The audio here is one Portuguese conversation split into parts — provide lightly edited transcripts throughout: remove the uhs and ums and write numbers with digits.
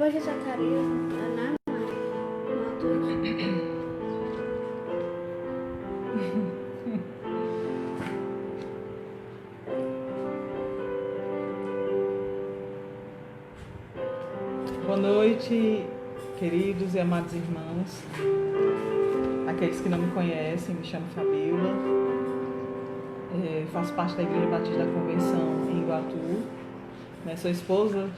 Depois de Zacarias, Ana, Boa noite, queridos e amados irmãos. Aqueles que não me conhecem, me chamo Fabíola. Faço parte da Igreja Batista da Convenção em Iguatu. Sou esposa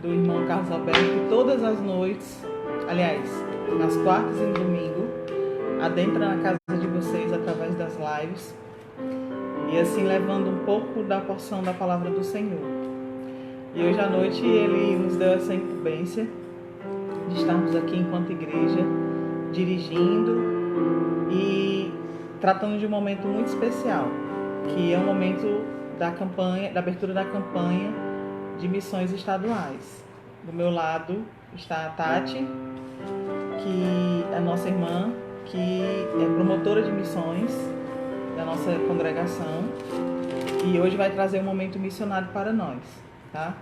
do irmão Carlos Alberto, que todas as noites, aliás, nas quartas e no domingo, adentra na casa de vocês através das lives e assim levando um pouco da porção da palavra do Senhor. E hoje à noite ele nos deu essa incumbência de estarmos aqui enquanto igreja, dirigindo e tratando de um momento muito especial, que é o momento da campanha, da abertura da campanha de missões estaduais. Do meu lado está a Tati, que é a nossa irmã, que é promotora de missões da nossa congregação e hoje vai trazer um momento missionário para nós, tá?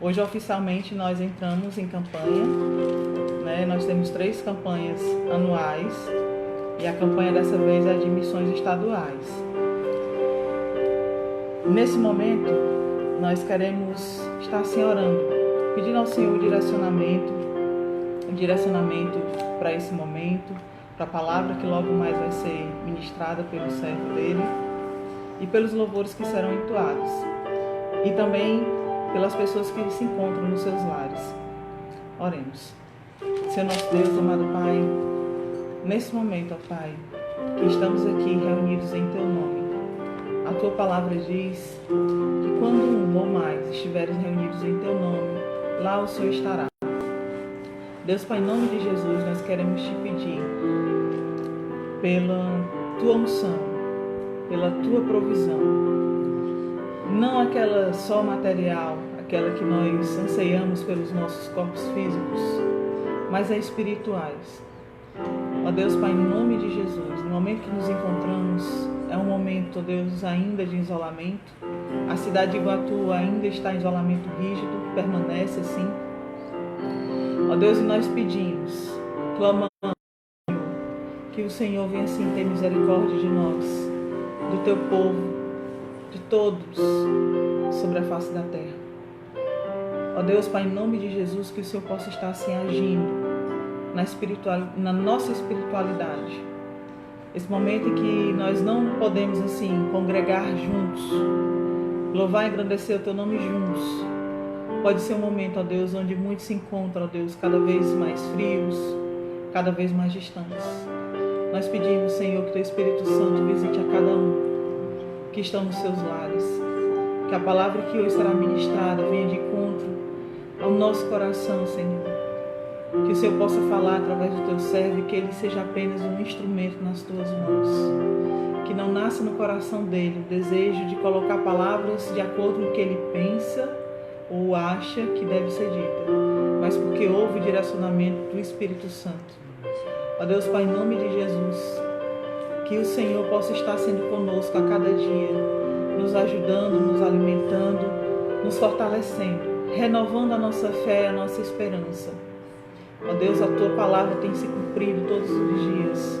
Hoje oficialmente nós entramos em campanha, né? Nós temos 3 campanhas anuais e a campanha dessa vez é de missões estaduais. Nesse momento nós queremos estar assim orando, pedindo ao Senhor um direcionamento para esse momento, para a palavra que logo mais vai ser ministrada pelo servo dele e pelos louvores que serão entoados e também pelas pessoas que se encontram nos seus lares. Oremos. Senhor nosso Deus, amado Pai, nesse momento, ó Pai, que estamos aqui reunidos em Teu nome, a Tua palavra diz que quando um ou mais estiveres reunidos em Teu nome, lá o Senhor estará. Deus Pai, em nome de Jesus, nós queremos Te pedir pela Tua unção, pela Tua provisão, não aquela só material, aquela que nós anseiamos pelos nossos corpos físicos, mas as espirituais. Ó Deus Pai, em nome de Jesus, no momento que nos encontramos, é um momento, ó Deus, ainda de isolamento. A cidade de Iguatu ainda está em isolamento rígido, permanece assim. Ó Deus, e nós pedimos, clamamos, que o Senhor venha assim ter misericórdia de nós, do Teu povo, de todos sobre a face da terra. Ó Deus, Pai, em nome de Jesus, que o Senhor possa estar assim agindo na nossa espiritualidade. Esse momento em que nós não podemos assim congregar juntos, louvar e engrandecer o Teu nome juntos, pode ser um momento, ó Deus, onde muitos se encontram, ó Deus, cada vez mais frios, cada vez mais distantes. Nós pedimos, Senhor, que Teu Espírito Santo visite a cada um que estão nos seus lares, que a palavra que hoje será ministrada venha de encontro ao nosso coração, Senhor, que o Senhor possa falar através do Teu servo e que ele seja apenas um instrumento nas Tuas mãos, que não nasça no coração dele o desejo de colocar palavras de acordo com o que ele pensa ou acha que deve ser dita, mas porque houve o direcionamento do Espírito Santo. Ó Deus Pai, em nome de Jesus, que o Senhor possa estar sendo conosco a cada dia, nos ajudando, nos alimentando, nos fortalecendo, renovando a nossa fé, a nossa esperança. Ó Deus, a Tua palavra tem se cumprido todos os dias.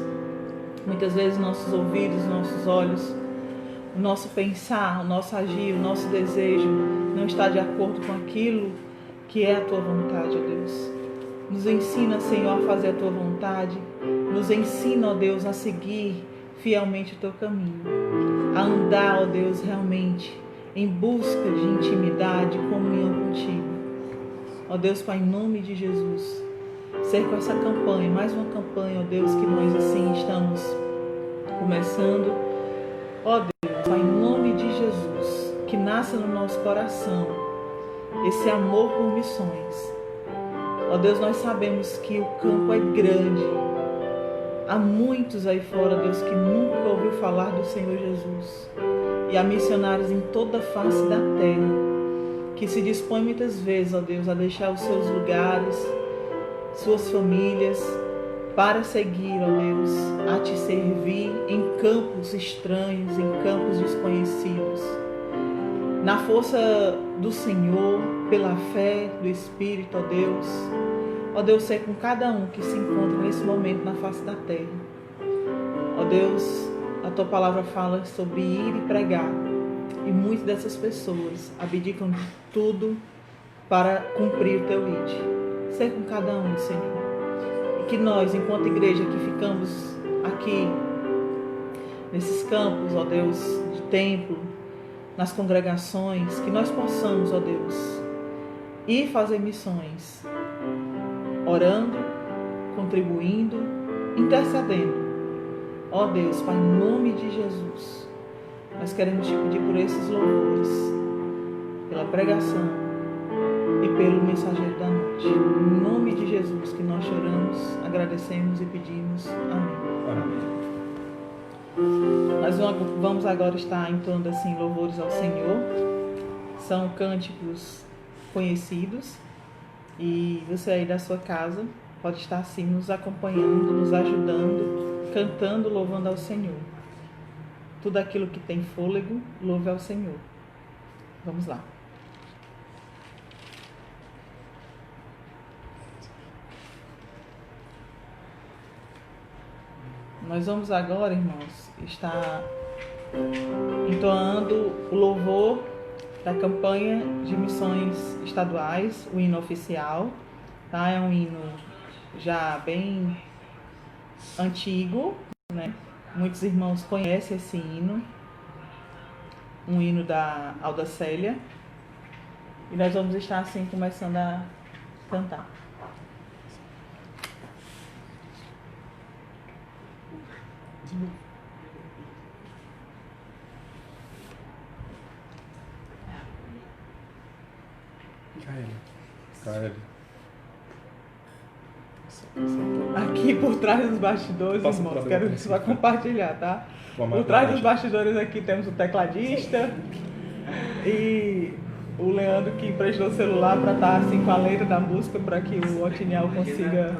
Muitas vezes nossos ouvidos, nossos olhos, o nosso pensar, o nosso agir, o nosso desejo não está de acordo com aquilo que é a Tua vontade, ó Deus. Nos ensina, Senhor, a fazer a Tua vontade. Nos ensina, ó Deus, a seguir fielmente o Teu caminho, a andar, ó Deus, realmente em busca de intimidade e comunhão contigo. Ó Deus, Pai, em nome de Jesus, ser com essa campanha, mais uma campanha, ó Deus, que nós assim estamos começando. Ó Deus, Pai, em nome de Jesus, que nasça no nosso coração esse amor por missões. Ó Deus, nós sabemos que o campo é grande. Há muitos aí fora, Deus, que nunca ouviu falar do Senhor Jesus. E há missionários em toda a face da terra que se dispõem muitas vezes, ó Deus, a deixar os seus lugares, suas famílias, para seguir, ó Deus, a Te servir em campos estranhos, em campos desconhecidos. na força do Senhor, pela fé do Espírito, ó Deus. Ó Deus, ser com cada um que se encontra nesse momento na face da terra. Ó Deus, a Tua palavra fala sobre ir e pregar. E muitas dessas pessoas abdicam de tudo para cumprir o Teu ide. Ser com cada um, Senhor. E que nós, enquanto igreja que ficamos aqui, nesses campos, ó Deus, de templo, nas congregações, que nós possamos, ó Deus, ir fazer missões, orando, contribuindo, intercedendo. Ó Deus, Pai, em nome de Jesus, nós queremos te pedir por esses louvores, pela pregação e pelo mensageiro da noite. Em nome de Jesus que nós choramos, agradecemos e pedimos. Amém. Amém. Nós vamos agora estar entoando assim louvores ao Senhor. São cânticos conhecidos e você aí da sua casa pode estar assim nos acompanhando, nos ajudando, cantando, louvando ao Senhor. Tudo aquilo que tem fôlego, louve ao Senhor. Vamos lá. Nós vamos agora, irmãos, estar entoando o louvor da campanha de missões estaduais, o hino oficial, tá? É um hino já bem antigo, né? Muitos irmãos conhecem esse hino, um hino da Alda Célia, e nós vamos estar assim começando a cantar. KL. Aqui por trás dos bastidores, Passa irmãos, pra quero dentro. só compartilhar, tá? Vamos Por trás lá. dos bastidores aqui temos o tecladista e o Leandro que emprestou o celular para estar assim com a letra da música para que o Otiniel consiga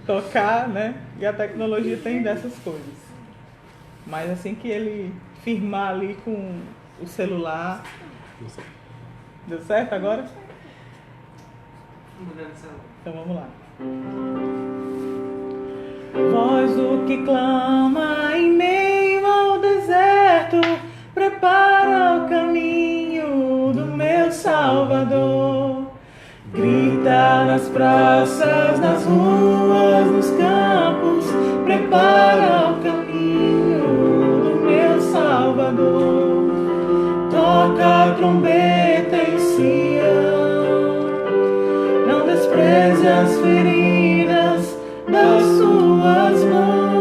tocar, né? E a tecnologia tem dessas coisas. Mas assim que ele firmar ali com o celular... Deu certo agora? Então vamos lá. Voz do que clama em meio ao deserto, prepara o caminho do meu Salvador. Grita nas praças, nas ruas, nos campos, prepara o caminho do meu Salvador. Toca a trombeta em Sião, não despreze as feridas das suas mãos.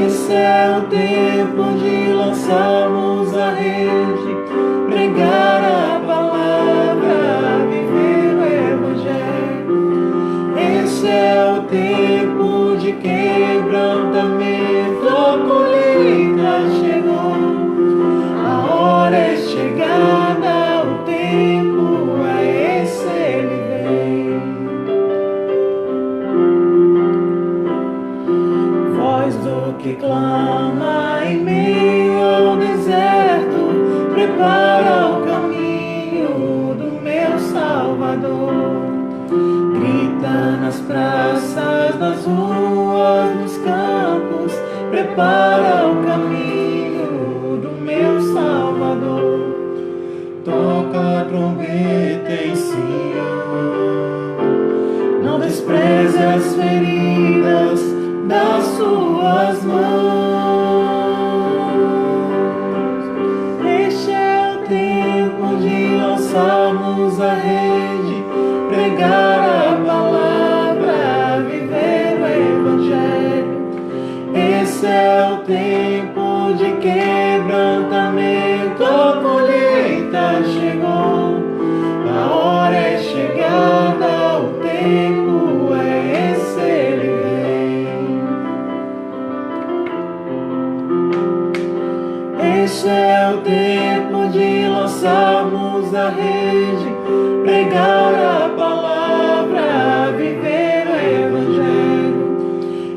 Esse é o tempo de lançarmos a rede, pregar a palavra, viver o Evangelho. Esse é o tempo de quebrantamento, a colheita chegou, a hora é chegada, o tempo é esse, ele vem. Voz do que clama em meio ao deserto, prepara o caminho do meu Salvador. Grita nas praças, nas ruas, nos campos, prepara o caminho do meu Salvador. Toca a trombeta em Sião, não despreze as feridas das suas mãos. Este é o tempo de lançarmos a rede, pregar a palavra, viver o Evangelho. Esse é o tempo de quebrantamento, a colheita chegou, a hora é chegada, o tempo é esse, ele vem. Esse é o tempo de lançarmos a rede, pregar a palavra, viver o Evangelho.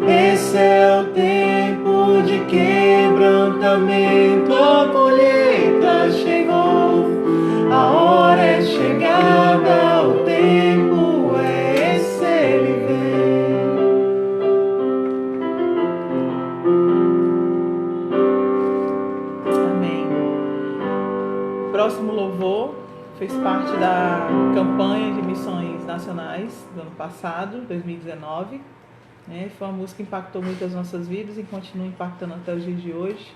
Esse é o tempo de quebrantamento, do ano passado, 2019. Foi uma música que impactou muito as nossas vidas e continua impactando até os dias de hoje.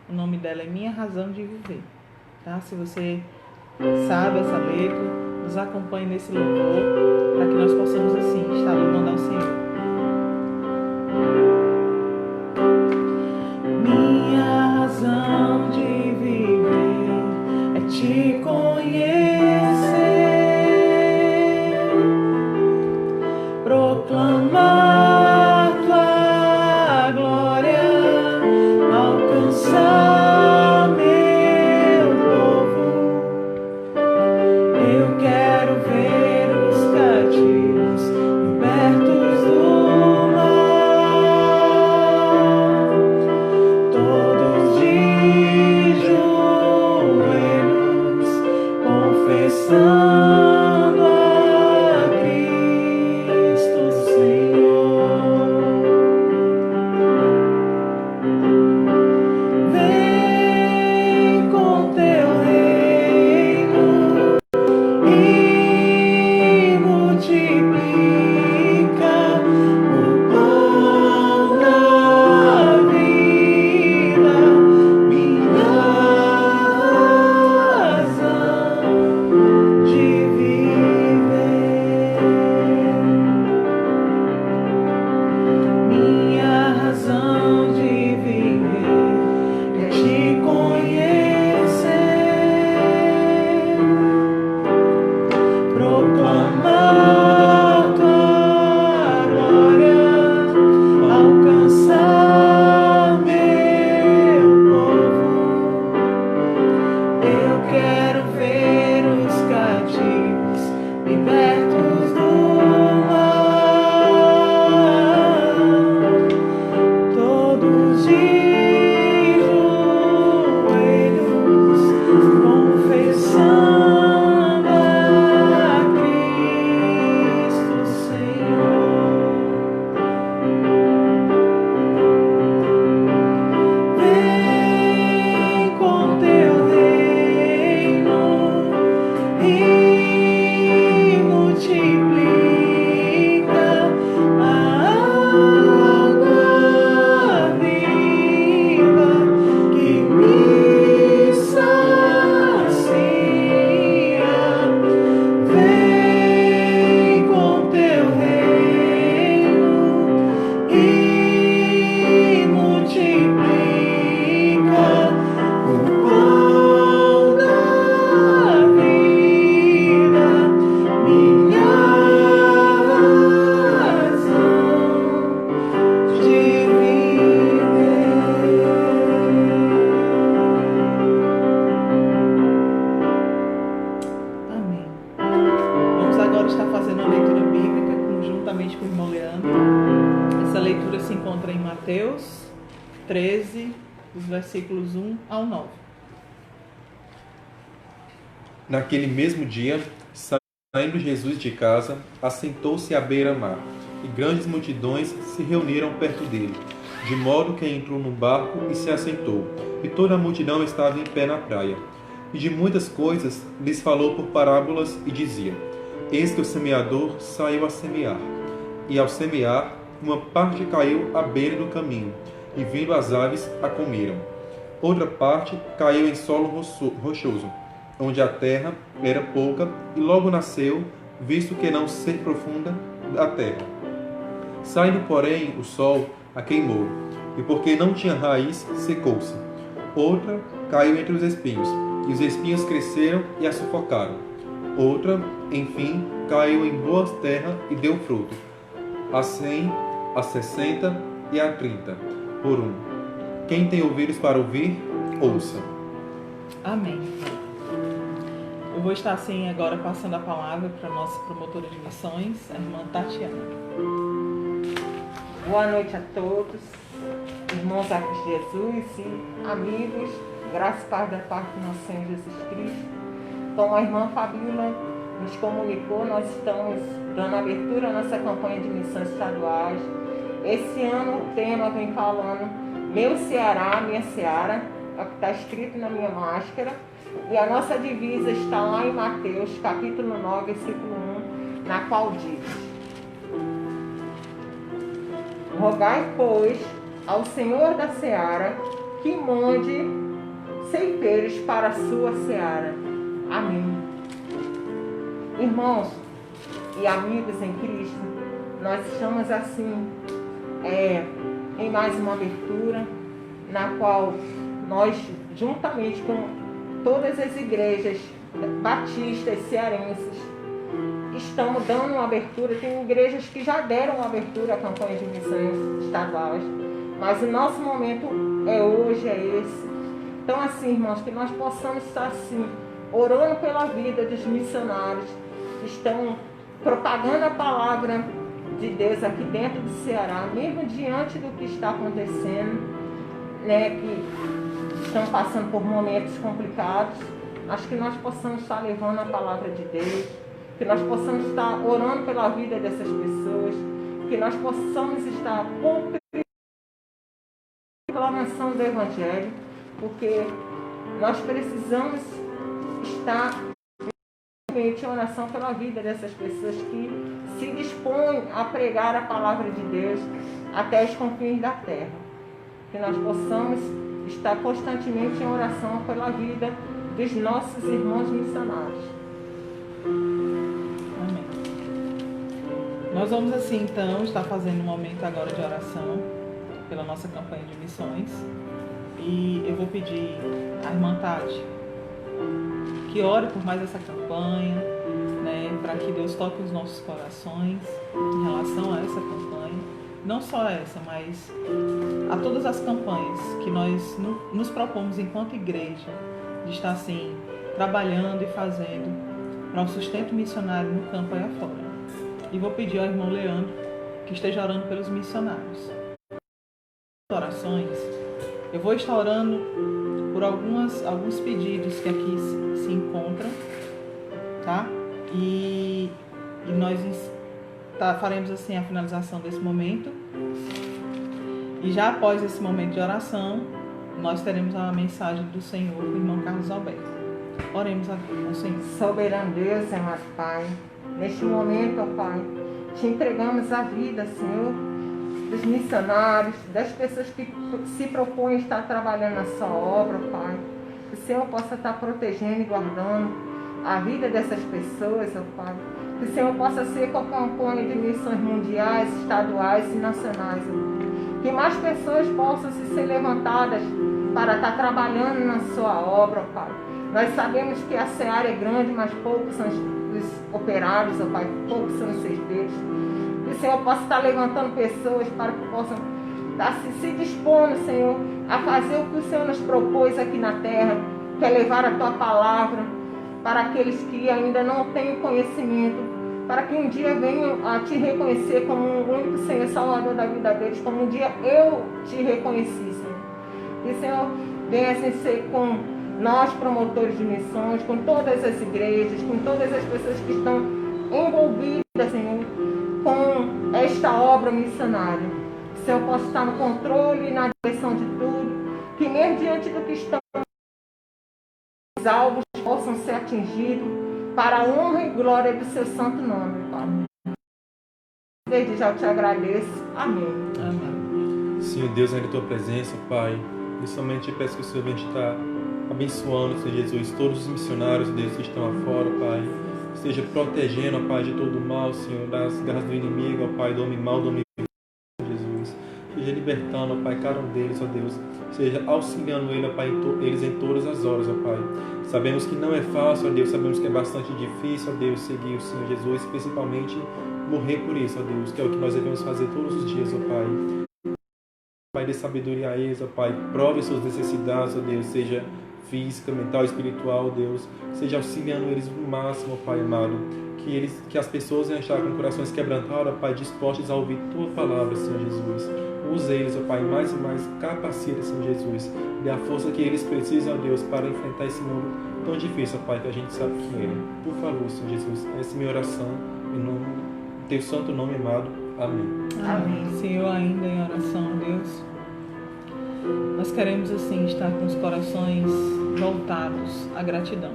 O nome dela é Minha Razão de Viver. Tá? Se você sabe essa letra, nos acompanhe nesse louvor, para que nós possamos assim estar louvando ao Senhor. Minha razão de viver é te conhecer, proclamar tua glória, alcançar meu povo. Eu quero ver os cativos libertos do mal, todos de joelhos confessando a Cristo Senhor. Vem com teu reino e multiplica o pão da vida, minha razão de viver. Minha razão de viver é te conhecer, proclamar tua glória, alcançar meu povo. Eu quero ver os cativos libertos do mal, todos de joelhos confessando a Cristo Senhor. Vem com teu reino e multiplica a água viva que me sacia. Vem com teu reino e multiplica o pão da vida, minha razão de viver. Amém. Vamos agora estar fazendo a leitura bíblica conjuntamente com o irmão Leandro. Essa leitura se encontra em Mateus 13, os versículos 1 ao 9. Naquele mesmo dia, saindo Jesus de casa, assentou-se à beira-mar, e grandes multidões se reuniram perto dele, de modo que entrou num barco e se assentou, e toda a multidão estava em pé na praia. E de muitas coisas lhes falou por parábolas e dizia: Eis que o semeador saiu a semear. E ao semear, uma parte caiu à beira do caminho, e vindo as aves a comeram. Outra parte caiu em solo rochoso, onde a terra era pouca, e logo nasceu, visto que não ser profunda a terra. Saindo, porém, o sol a queimou, e porque não tinha raiz, secou-se. Outra caiu entre os espinhos, e os espinhos cresceram e a sufocaram. Outra, enfim, caiu em boa terra e deu fruto, a 100, a 60 e a 30 por um. Quem tem ouvidos para ouvir, ouça. Amém. Eu vou estar assim agora passando a palavra para a nossa promotora de missões, a irmã Tatiana. Boa noite a todos, irmãos a Cristo Jesus e amigos, graças e paz da parte do nosso Senhor Jesus Cristo. Como a irmã Fabíola nos comunicou, nós estamos dando abertura à nossa campanha de missões estaduais. Esse ano o tema vem falando Meu Ceará, Minha Seara, é o que está escrito na minha máscara. E a nossa divisa está lá em Mateus, capítulo 9, versículo 1, na qual diz: Rogai, pois, ao Senhor da seara que mande ceifeiros para a sua seara. Amém. Irmãos e amigos em Cristo, nós estamos assim em mais uma abertura na qual nós, juntamente com todas as igrejas batistas cearenses, estamos dando uma abertura. Tem igrejas que já deram uma abertura à campanha de missões estaduais, mas o nosso momento é hoje, é esse. Então assim, irmãos, que nós possamos estar assim, orando pela vida dos missionários que estão propagando a palavra de Deus aqui dentro do Ceará, mesmo diante do que está acontecendo, né, que estão passando por momentos complicados. Acho que nós possamos estar levando a palavra de Deus, que nós possamos estar orando pela vida dessas pessoas, que nós possamos estar cumprindo a proclamação do Evangelho, porque nós precisamos estar em oração pela vida dessas pessoas que se dispõem a pregar a palavra de Deus até os confins da terra. Que nós possamos estar constantemente em oração pela vida dos nossos irmãos missionários. Amém. Nós vamos assim então estar fazendo um momento agora de oração pela nossa campanha de missões. E eu vou pedir à irmã Tati que ore por mais essa campanha, né, para que Deus toque os nossos corações em relação a essa campanha. Não só essa, mas a todas as campanhas que nós nos propomos enquanto igreja de estar assim, trabalhando e fazendo para o sustento missionário no campo aí afora. E vou pedir ao irmão Leandro que esteja orando pelos missionários. Orações, eu vou estar orando por alguns pedidos que aqui se encontram, tá? E nós faremos assim a finalização desse momento. E já após esse momento de oração, nós teremos a mensagem do Senhor do irmão Carlos Alberto. Oremos a Deus, ao Senhor. Soberano Deus, amado Pai, neste momento, ó Pai, te entregamos a vida, Senhor, dos missionários, das pessoas que se propõem a estar trabalhando na sua obra, Pai. Que o Senhor possa estar protegendo e guardando a vida dessas pessoas, ó Pai. Que o Senhor possa ser com a campanha de missões mundiais, estaduais e nacionais, ó Pai. Que mais pessoas possam ser levantadas para estar trabalhando na sua obra, ó Pai. Nós sabemos que a seara é grande, mas poucos são os operários, ó Pai, poucos são os ceifeiros. Que o Senhor possa estar levantando pessoas para que possam estar se dispondo, Senhor, a fazer o que o Senhor nos propôs aqui na terra, que é levar a Tua palavra para aqueles que ainda não têm conhecimento, para que um dia venham a Te reconhecer como o único Senhor Salvador da vida deles, como um dia eu Te reconheci, Senhor. E, Senhor, venha assim ser com nós, promotores de missões, com todas as igrejas, com todas as pessoas que estão envolvidas, Senhor, com esta obra missionária. Que o Senhor possa estar no controle e na direção de tudo, que mesmo diante do que estão, os alvos possam ser atingidos para a honra e glória do seu santo nome, Pai. Desde já eu te agradeço. Amém. Amém. Senhor Deus, na tua presença, Pai, eu somente peço que o Senhor venha estar abençoando, Senhor Jesus, todos os missionários, Deus, que estão lá fora, Pai. Esteja protegendo, ó Pai, de todo o mal, Senhor, das garras do inimigo, ó Pai, do homem mau, do homem Jesus. Seja libertando, ó Pai, cada um deles, ó Deus. Seja auxiliando ele, ó Pai, eles em todas as horas, ó Pai. Sabemos que não é fácil, ó Deus, sabemos que é bastante difícil, ó Deus, seguir o Senhor Jesus, principalmente morrer por isso, ó Deus, que é o que nós devemos fazer todos os dias, ó Pai. Pai, dê sabedoria a eles, ó Pai, prove suas necessidades, ó Deus, seja física, mental, espiritual, Deus, seja auxiliando eles no máximo, Pai amado, que as pessoas venham estar com corações quebrantados, ó Pai, dispostos a ouvir Tua palavra, Senhor Jesus. Use eles, ó Pai, mais e mais, capacita, Senhor Jesus, dê a força que eles precisam, ó Deus, para enfrentar esse mundo tão difícil, ó Pai, que a gente sabe que é. Por favor, Senhor Jesus, essa é a minha oração, em nome do Teu santo nome, amado. Amém. Amém. Senhor, ainda em oração, Deus, nós queremos assim estar com os corações voltados à gratidão.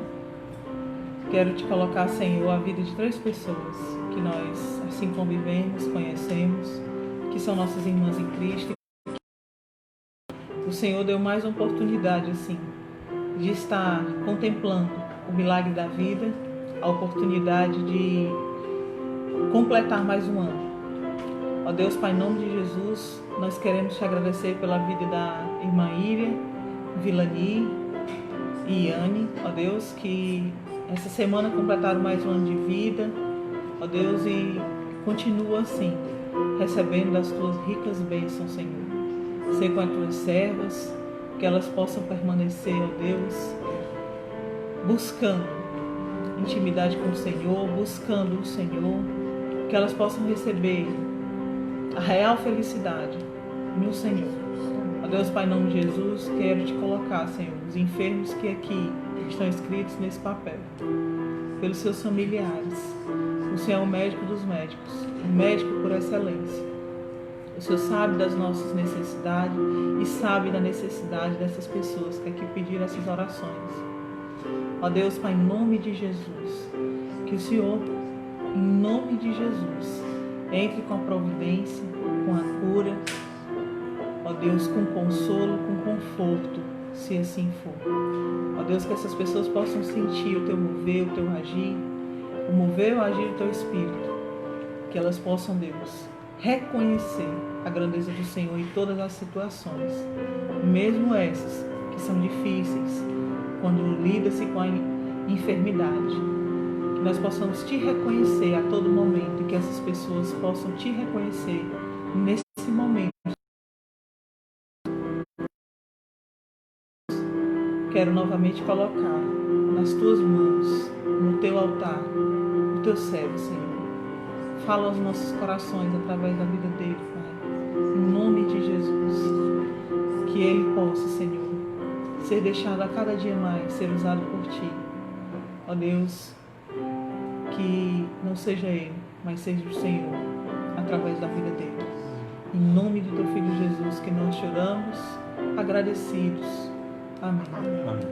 Quero te colocar, Senhor, a vida de 3 pessoas que nós assim convivemos, conhecemos, que são são nossas irmãs em Cristo. O Senhor deu mais uma oportunidade, assim, de estar contemplando o milagre da vida, a oportunidade de completar mais um ano. Ó Deus, Pai, em nome de Jesus, nós queremos te agradecer pela vida da irmã Íria, Vilani e Iane, ó Deus, que essa semana completaram mais um ano de vida, ó Deus, e continua assim, recebendo das tuas ricas bênçãos, Senhor. Ser com as tuas servas, que elas possam permanecer, ó Deus, buscando intimidade com o Senhor, buscando o Senhor, que elas possam receber a real felicidade no Senhor. Ó Deus, Pai, em nome de Jesus, quero te colocar, Senhor, os enfermos que aqui estão escritos nesse papel, pelos seus familiares. O Senhor é o médico dos médicos, o médico por excelência. O Senhor sabe das nossas necessidades e sabe da necessidade dessas pessoas que aqui pediram essas orações. Ó Deus, Pai, em nome de Jesus, que o Senhor, em nome de Jesus, entre com a providência, com a cura, ó Deus, com consolo, com conforto, se assim for. Ó Deus, que essas pessoas possam sentir o teu mover, o teu agir, o mover e o agir do teu Espírito. Que elas possam, Deus, reconhecer a grandeza do Senhor em todas as situações, mesmo essas que são difíceis, quando lida-se com a enfermidade. Que nós possamos te reconhecer a todo momento e que essas pessoas possam te reconhecer nesse momento. Quero novamente colocar nas tuas mãos, no teu altar, o teu servo, Senhor. Fala aos nossos corações através da vida dele, Pai. Em nome de Jesus. Que ele possa, Senhor, ser deixado a cada dia mais, ser usado por ti. Ó Deus, que não seja ele, mas seja o Senhor, através da vida dele. Em nome do teu Filho Jesus, que nós choramos, agradecidos. Amém. Amém.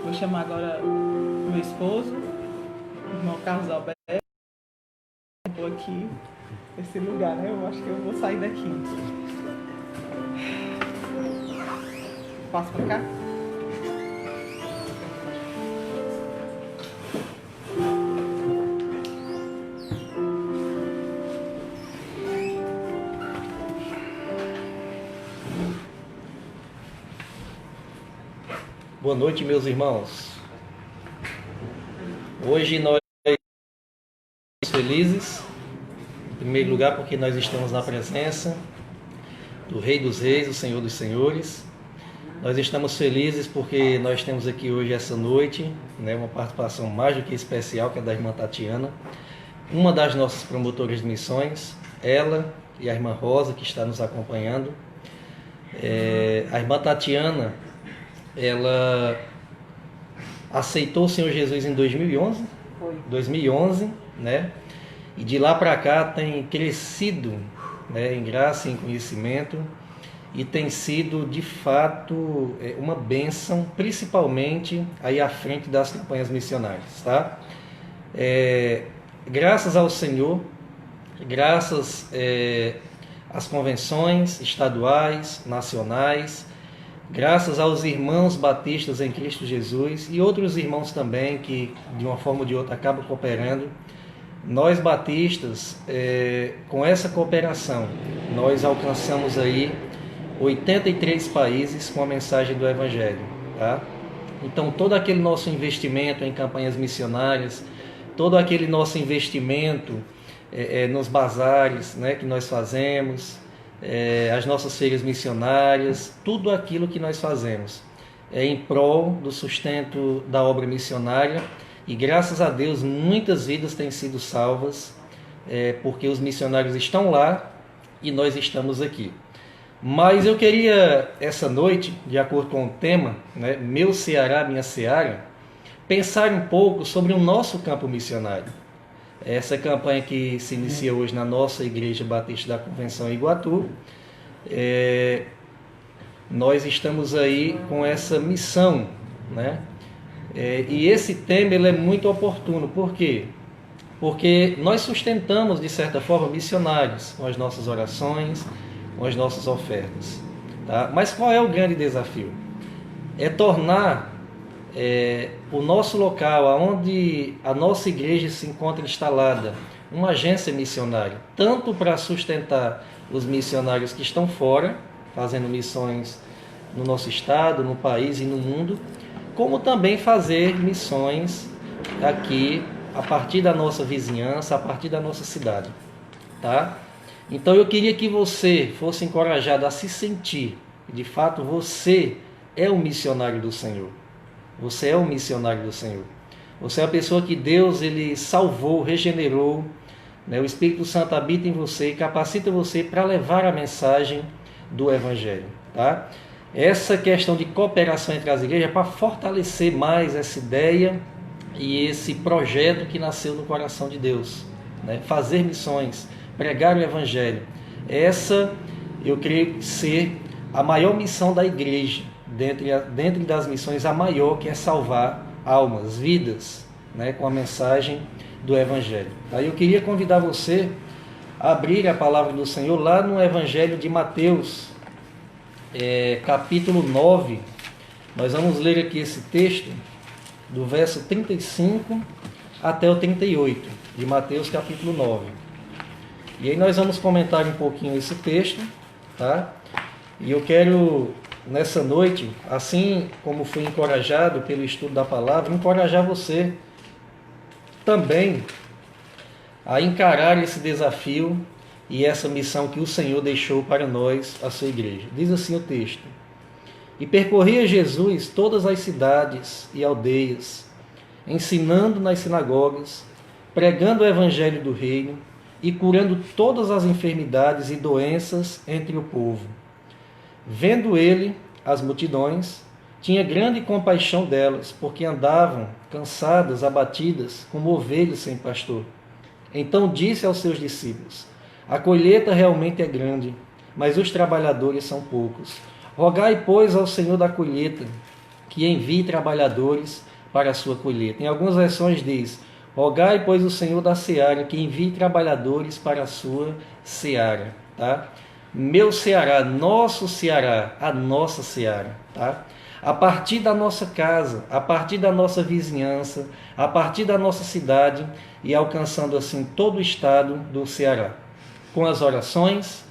Vou chamar agora meu esposo, o irmão Carlos Alberto. Vou aqui, esse lugar, né? Eu acho que eu vou sair daqui. Passo pra cá? Boa noite, meus irmãos. Hoje nós estamos felizes, em primeiro lugar porque nós estamos na presença do Rei dos Reis, do Senhor dos Senhores. Nós estamos felizes porque nós temos aqui hoje, essa noite, uma participação mais do que especial, que é da irmã Tatiana, uma das nossas promotoras de missões, ela e a irmã Rosa, que está nos acompanhando. A irmã Tatiana, ela aceitou o Senhor Jesus em 2011, né? E de lá para cá tem crescido, né, em graça e em conhecimento, e tem sido de fato uma bênção, principalmente aí à frente das campanhas missionárias, tá? Graças ao Senhor, graças às convenções estaduais, nacionais, graças aos irmãos batistas em Cristo Jesus e outros irmãos também que de uma forma ou de outra acabam cooperando, nós batistas, com essa cooperação, nós alcançamos aí 83 países com a mensagem do Evangelho, tá? Então todo aquele nosso investimento em campanhas missionárias, todo aquele nosso investimento nos bazares, né, que nós fazemos, as nossas feiras missionárias, tudo aquilo que nós fazemos é em prol do sustento da obra missionária, e graças a Deus muitas vidas têm sido salvas, porque os missionários estão lá e nós estamos aqui. Mas eu queria essa noite, de acordo com o tema, né, Meu Ceará, Minha Seara, pensar um pouco sobre o nosso campo missionário. Essa campanha que se inicia hoje na nossa Igreja Batista da Convenção Iguatu, nós estamos aí com essa missão, né? E esse tema ele é muito oportuno, por quê? porque nós sustentamos, de certa forma, missionários com as nossas orações, com as nossas ofertas. Tá? Mas qual é o grande desafio? É tornar o nosso local, onde a nossa igreja se encontra instalada, uma agência missionária, tanto para sustentar os missionários que estão fora, fazendo missões no nosso estado, no país e no mundo, como também fazer missões aqui, a partir da nossa vizinhança, a partir da nossa cidade. Tá? Então eu queria que você fosse encorajado a se sentir, de fato você é um missionário do Senhor. Você é um missionário do Senhor. Você é a pessoa que Deus ele salvou, regenerou, né? O Espírito Santo habita em você e capacita você para levar a mensagem do Evangelho. Tá? Essa questão de cooperação entre as igrejas é para fortalecer mais essa ideia e esse projeto que nasceu no coração de Deus. Né? Fazer missões, pregar o Evangelho. Essa, eu creio ser a maior missão da igreja. Dentre das missões, a maior, que é salvar almas, vidas, né, com a mensagem do Evangelho. Aí eu queria convidar você a abrir a palavra do Senhor lá no Evangelho de Mateus, capítulo 9. Nós vamos ler aqui esse texto, do verso 35 até o 38, de Mateus capítulo 9. E aí nós vamos comentar um pouquinho esse texto, tá? E eu quero, nessa noite, assim como fui encorajado pelo estudo da palavra, encorajar você também a encarar esse desafio e essa missão que o Senhor deixou para nós, a sua igreja. Diz assim o texto: E percorria Jesus todas as cidades e aldeias, ensinando nas sinagogas, pregando o evangelho do reino e curando todas as enfermidades e doenças entre o povo. Vendo ele as multidões, tinha grande compaixão delas, porque andavam cansadas, abatidas, como ovelhas sem pastor. Então disse aos seus discípulos: A colheita realmente é grande, mas os trabalhadores são poucos. Rogai, pois, ao Senhor da colheita, que envie trabalhadores para a sua colheita. Em algumas versões diz: Rogai, pois, o Senhor da seara, que envie trabalhadores para a sua seara. Tá? Meu Ceará, nosso Ceará, a nossa seara. Tá? A partir da nossa casa, a partir da nossa vizinhança, a partir da nossa cidade e alcançando assim todo o estado do Ceará. Com as orações,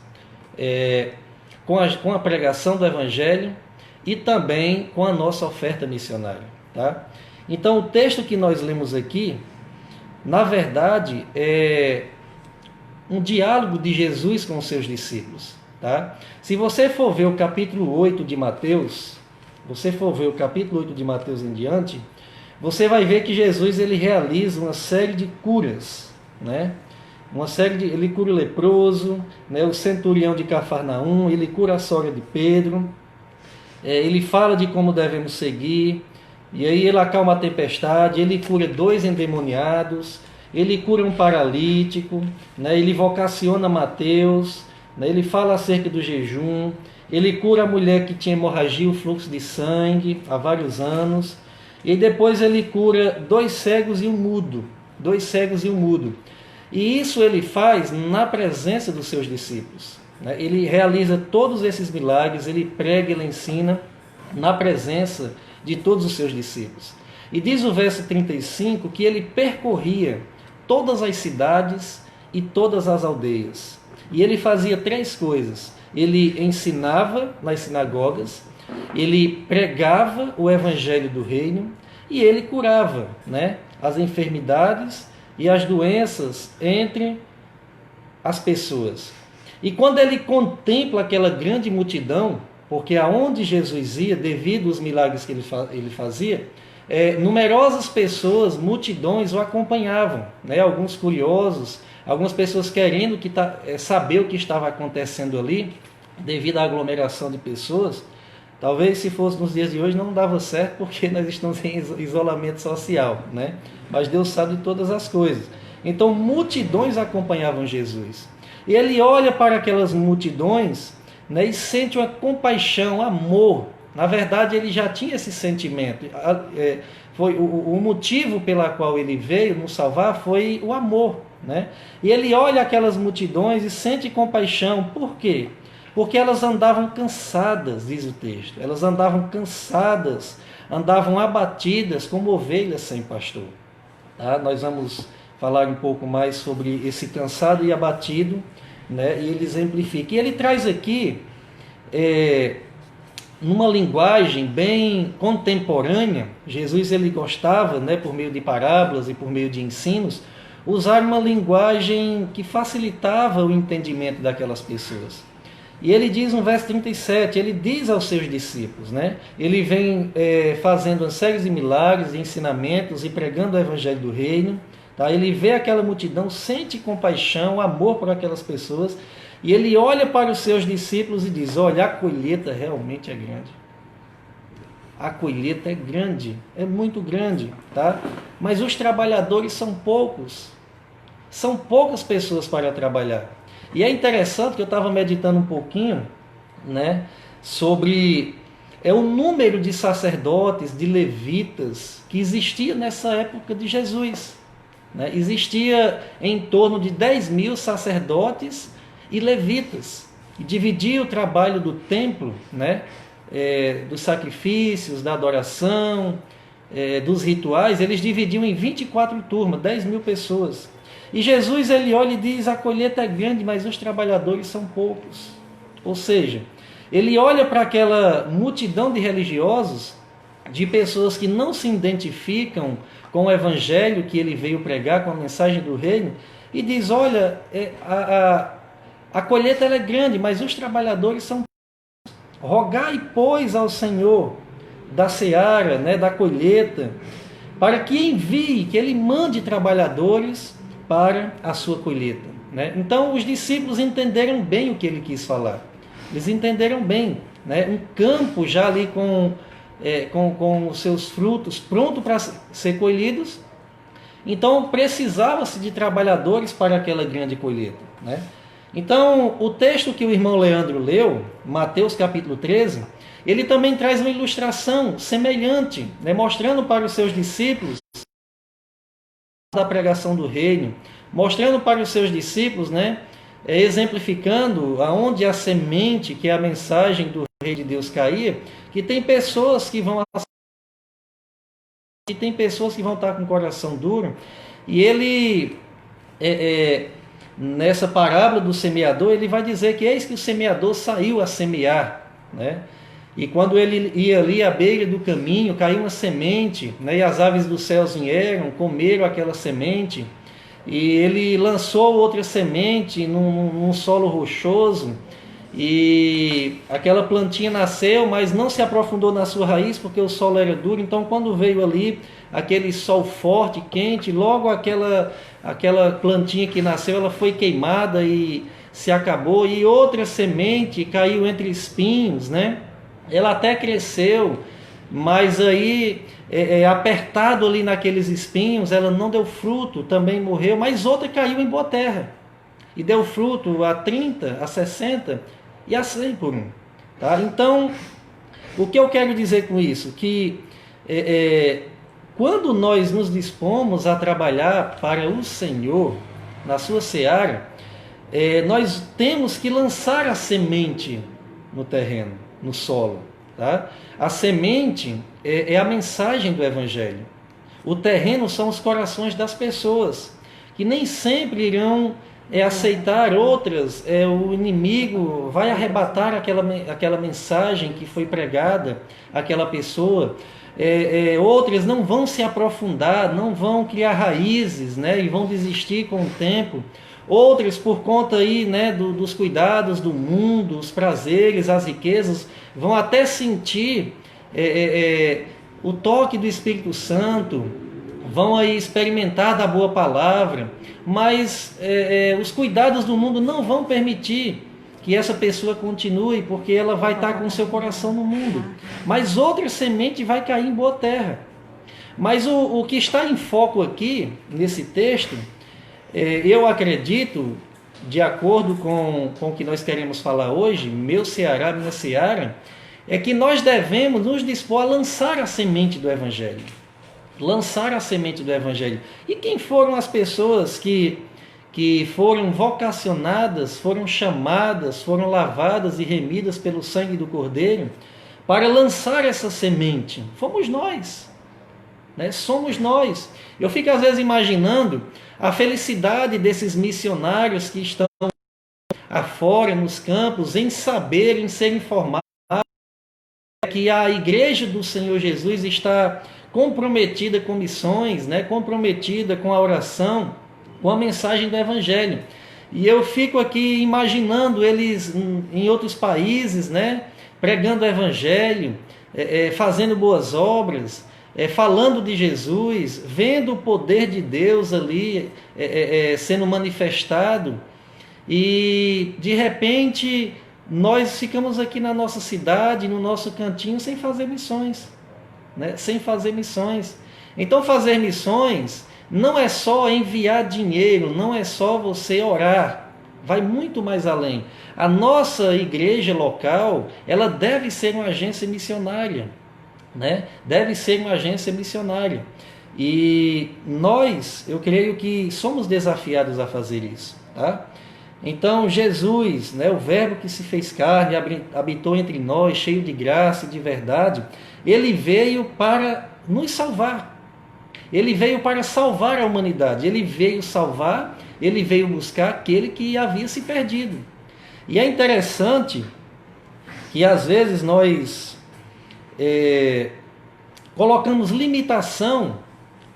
com a pregação do Evangelho e também com a nossa oferta missionária. Tá? Então o texto que nós lemos aqui, na verdade, é um diálogo de Jesus com os seus discípulos. Tá? Se você for ver o capítulo 8 de Mateus, em diante, você vai ver que Jesus ele realiza uma série de curas, né? Ele cura o leproso, né? O centurião de Cafarnaum, ele cura a sogra de Pedro, ele fala de como devemos seguir, e aí ele acalma a tempestade, ele cura 2 endemoniados, ele cura um paralítico, né? Ele vocaciona Mateus, né? Ele fala acerca do jejum, ele cura a mulher que tinha hemorragia, o fluxo de sangue, há vários anos, e depois ele cura 2 cegos e um mudo, E isso ele faz na presença dos seus discípulos. Né? Ele realiza todos esses milagres, ele prega, ele ensina na presença de todos os seus discípulos. E diz o verso 35 que ele percorria todas as cidades e todas as aldeias. E ele fazia 3 coisas. Ele ensinava nas sinagogas, ele pregava o evangelho do reino e ele curava, né, as enfermidades e as doenças entre as pessoas. E quando ele contempla aquela grande multidão, porque aonde Jesus ia, devido aos milagres que ele fazia, numerosas pessoas, multidões o acompanhavam, né? Alguns curiosos, algumas pessoas querendo saber o que estava acontecendo ali, devido à aglomeração de pessoas. Talvez se fosse nos dias de hoje não dava certo, porque nós estamos em isolamento social, né? Mas Deus sabe de todas as coisas. Então multidões acompanhavam Jesus. E ele olha para aquelas multidões, né, e sente uma compaixão, amor. Na verdade ele já tinha esse sentimento. o motivo pela qual ele veio nos salvar foi o amor, né? E ele olha aquelas multidões e sente compaixão. Por quê? Porque elas andavam cansadas, diz o texto. Elas andavam cansadas, andavam abatidas como ovelhas sem pastor. Tá? Nós vamos falar um pouco mais sobre esse cansado e abatido, né? E ele exemplifica. E ele traz aqui, numa linguagem bem contemporânea, Jesus ele gostava, né, por meio de parábolas e por meio de ensinos, usar uma linguagem que facilitava o entendimento daquelas pessoas. E ele diz no verso 37, ele diz aos seus discípulos, né? Ele vem fazendo uma série de milagres, ensinamentos e pregando o evangelho do reino. Tá? Ele vê aquela multidão, sente compaixão, amor por aquelas pessoas, e ele olha para os seus discípulos e diz: olha, a colheita realmente é grande. A colheita é grande, é muito grande, tá? Mas os trabalhadores são poucos. São poucas pessoas para trabalhar. E é interessante que eu estava meditando um pouquinho, né, sobre o número de sacerdotes, de levitas, que existia nessa época de Jesus. Né? Existia em torno de 10.000 sacerdotes e levitas, e dividia o trabalho do templo, né, dos sacrifícios, da adoração, dos rituais. Eles dividiam em 24 turmas, 10.000 pessoas. E Jesus ele olha e diz: a colheita é grande, mas os trabalhadores são poucos. Ou seja, ele olha para aquela multidão de religiosos, de pessoas que não se identificam com o evangelho que ele veio pregar, com a mensagem do reino, e diz: olha, a colheita ela é grande, mas os trabalhadores são poucos. Rogai, pois, ao Senhor da seara, né, da colheita, para que envie, que ele mande trabalhadores para a sua colheita. Né? Então os discípulos entenderam bem o que ele quis falar. Eles entenderam bem. Né? Um campo já ali com os seus frutos pronto para ser colhidos. Então precisava-se de trabalhadores para aquela grande colheita. Né? Então o texto que o irmão Leandro leu, Mateus capítulo 13, ele também traz uma ilustração semelhante, né? Mostrando para os seus discípulos da pregação do reino, mostrando para os seus discípulos, né, exemplificando aonde a semente, que é a mensagem do reino de Deus caía, que tem pessoas que vão estar com o coração duro, e ele, nessa parábola do semeador, ele vai dizer que eis que o semeador saiu a semear, né? E quando ele ia ali à beira do caminho, caiu uma semente, né? E as aves dos céus vieram, comeram aquela semente, e ele lançou outra semente num solo rochoso, e aquela plantinha nasceu, mas não se aprofundou na sua raiz, porque o solo era duro. Então quando veio ali aquele sol forte, quente, logo aquela plantinha que nasceu, ela foi queimada e se acabou. E outra semente caiu entre espinhos, né? Ela até cresceu, mas aí, apertado ali naqueles espinhos, ela não deu fruto, também morreu. Mas outra caiu em boa terra e deu fruto a 30, a 60 e a 100 por um. Tá? Então, o que eu quero dizer com isso? Que quando nós nos dispomos a trabalhar para o Senhor, na sua seara, nós temos que lançar a semente no terreno, no solo. Tá? A semente é a mensagem do Evangelho. O terreno são os corações das pessoas, que nem sempre irão aceitar. Outras, o inimigo vai arrebatar aquela mensagem que foi pregada àquela pessoa. Outras não vão se aprofundar, não vão criar raízes, né, e vão desistir com o tempo. Outras, por conta aí, né, dos cuidados do mundo, os prazeres, as riquezas, vão até sentir o toque do Espírito Santo, vão aí experimentar da boa palavra, mas os cuidados do mundo não vão permitir que essa pessoa continue, porque ela vai estar com o seu coração no mundo. Mas outra semente vai cair em boa terra. Mas o que está em foco aqui, nesse texto, eu acredito, de acordo com o que nós queremos falar hoje, meu Ceará, minha seara, é que nós devemos nos dispor a lançar a semente do Evangelho. lançar a semente do Evangelho. E quem foram as pessoas que foram vocacionadas, foram chamadas, foram lavadas e remidas pelo sangue do Cordeiro para lançar essa semente? Fomos nós, né? Somos nós. Eu fico às vezes imaginando a felicidade desses missionários que estão afora, nos campos, em saber, em ser informados que a Igreja do Senhor Jesus está comprometida com missões, né? Comprometida com a oração, com a mensagem do Evangelho. E eu fico aqui imaginando eles em outros países, né? Pregando o Evangelho, fazendo boas obras, falando de Jesus, vendo o poder de Deus ali sendo manifestado. E de repente nós ficamos aqui na nossa cidade, no nosso cantinho, sem fazer missões, né? Sem fazer missões. Então fazer missões não é só enviar dinheiro, não é só você orar, vai muito mais além. A nossa igreja local, ela deve ser uma agência missionária, né? Deve ser uma agência missionária. E nós, eu creio que somos desafiados a fazer isso, tá? Então Jesus, né, o Verbo que se fez carne, habitou entre nós, cheio de graça e de verdade, ele veio para nos salvar. Ele veio para salvar a humanidade. Ele veio salvar, ele veio buscar aquele que havia se perdido. E é interessante que às vezes nós colocamos limitação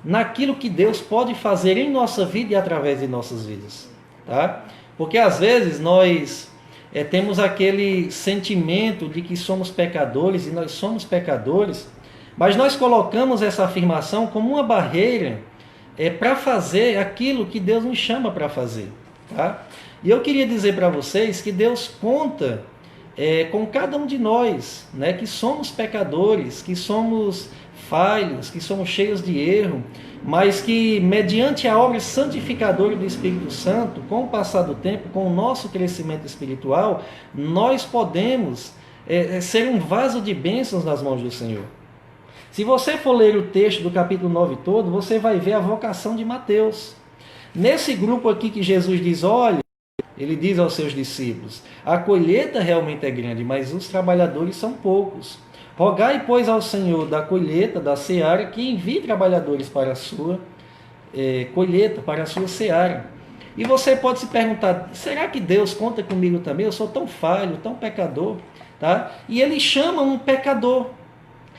naquilo que Deus pode fazer em nossa vida e através de nossas vidas, tá? Porque às vezes nós temos aquele sentimento de que somos pecadores, e nós somos pecadores, mas nós colocamos essa afirmação como uma barreira para fazer aquilo que Deus nos chama para fazer, tá? E eu queria dizer para vocês que Deus conta com cada um de nós, né, que somos pecadores, que somos falhos, que somos cheios de erro, mas que mediante a obra santificadora do Espírito Santo, com o passar do tempo, com o nosso crescimento espiritual, nós podemos ser um vaso de bênçãos nas mãos do Senhor. Se você for ler o texto do capítulo 9 todo, você vai ver a vocação de Mateus. Nesse grupo aqui que Jesus diz, olha, ele diz aos seus discípulos, a colheita realmente é grande, mas os trabalhadores são poucos. Rogai, pois, ao Senhor da colheita, da seara, que envie trabalhadores para a sua colheita, para a sua seara. E você pode se perguntar, será que Deus conta comigo também? Eu sou tão falho, tão pecador. Tá? E ele chama um pecador.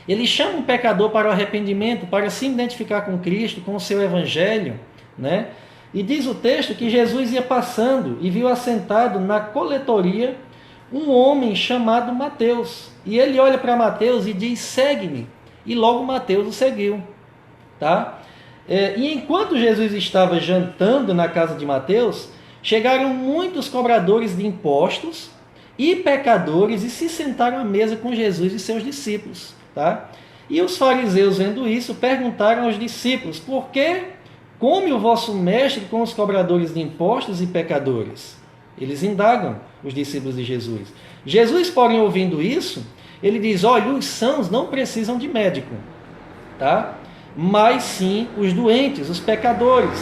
Ele chama um pecador para o arrependimento, para se identificar com Cristo, com o seu Evangelho, né? E diz o texto que Jesus ia passando e viu assentado na coletoria um homem chamado Mateus. E ele olha para Mateus e diz, segue-me. E logo Mateus o seguiu. Tá? E enquanto Jesus estava jantando na casa de Mateus, chegaram muitos cobradores de impostos e pecadores e se sentaram à mesa com Jesus e seus discípulos. Tá? E os fariseus, vendo isso, perguntaram aos discípulos, por que come o vosso mestre com os cobradores de impostos e pecadores? Eles indagam, os discípulos de Jesus. Jesus, porém, ouvindo isso, ele diz, olha, os sãos não precisam de médico, tá? Mas sim os doentes, os pecadores.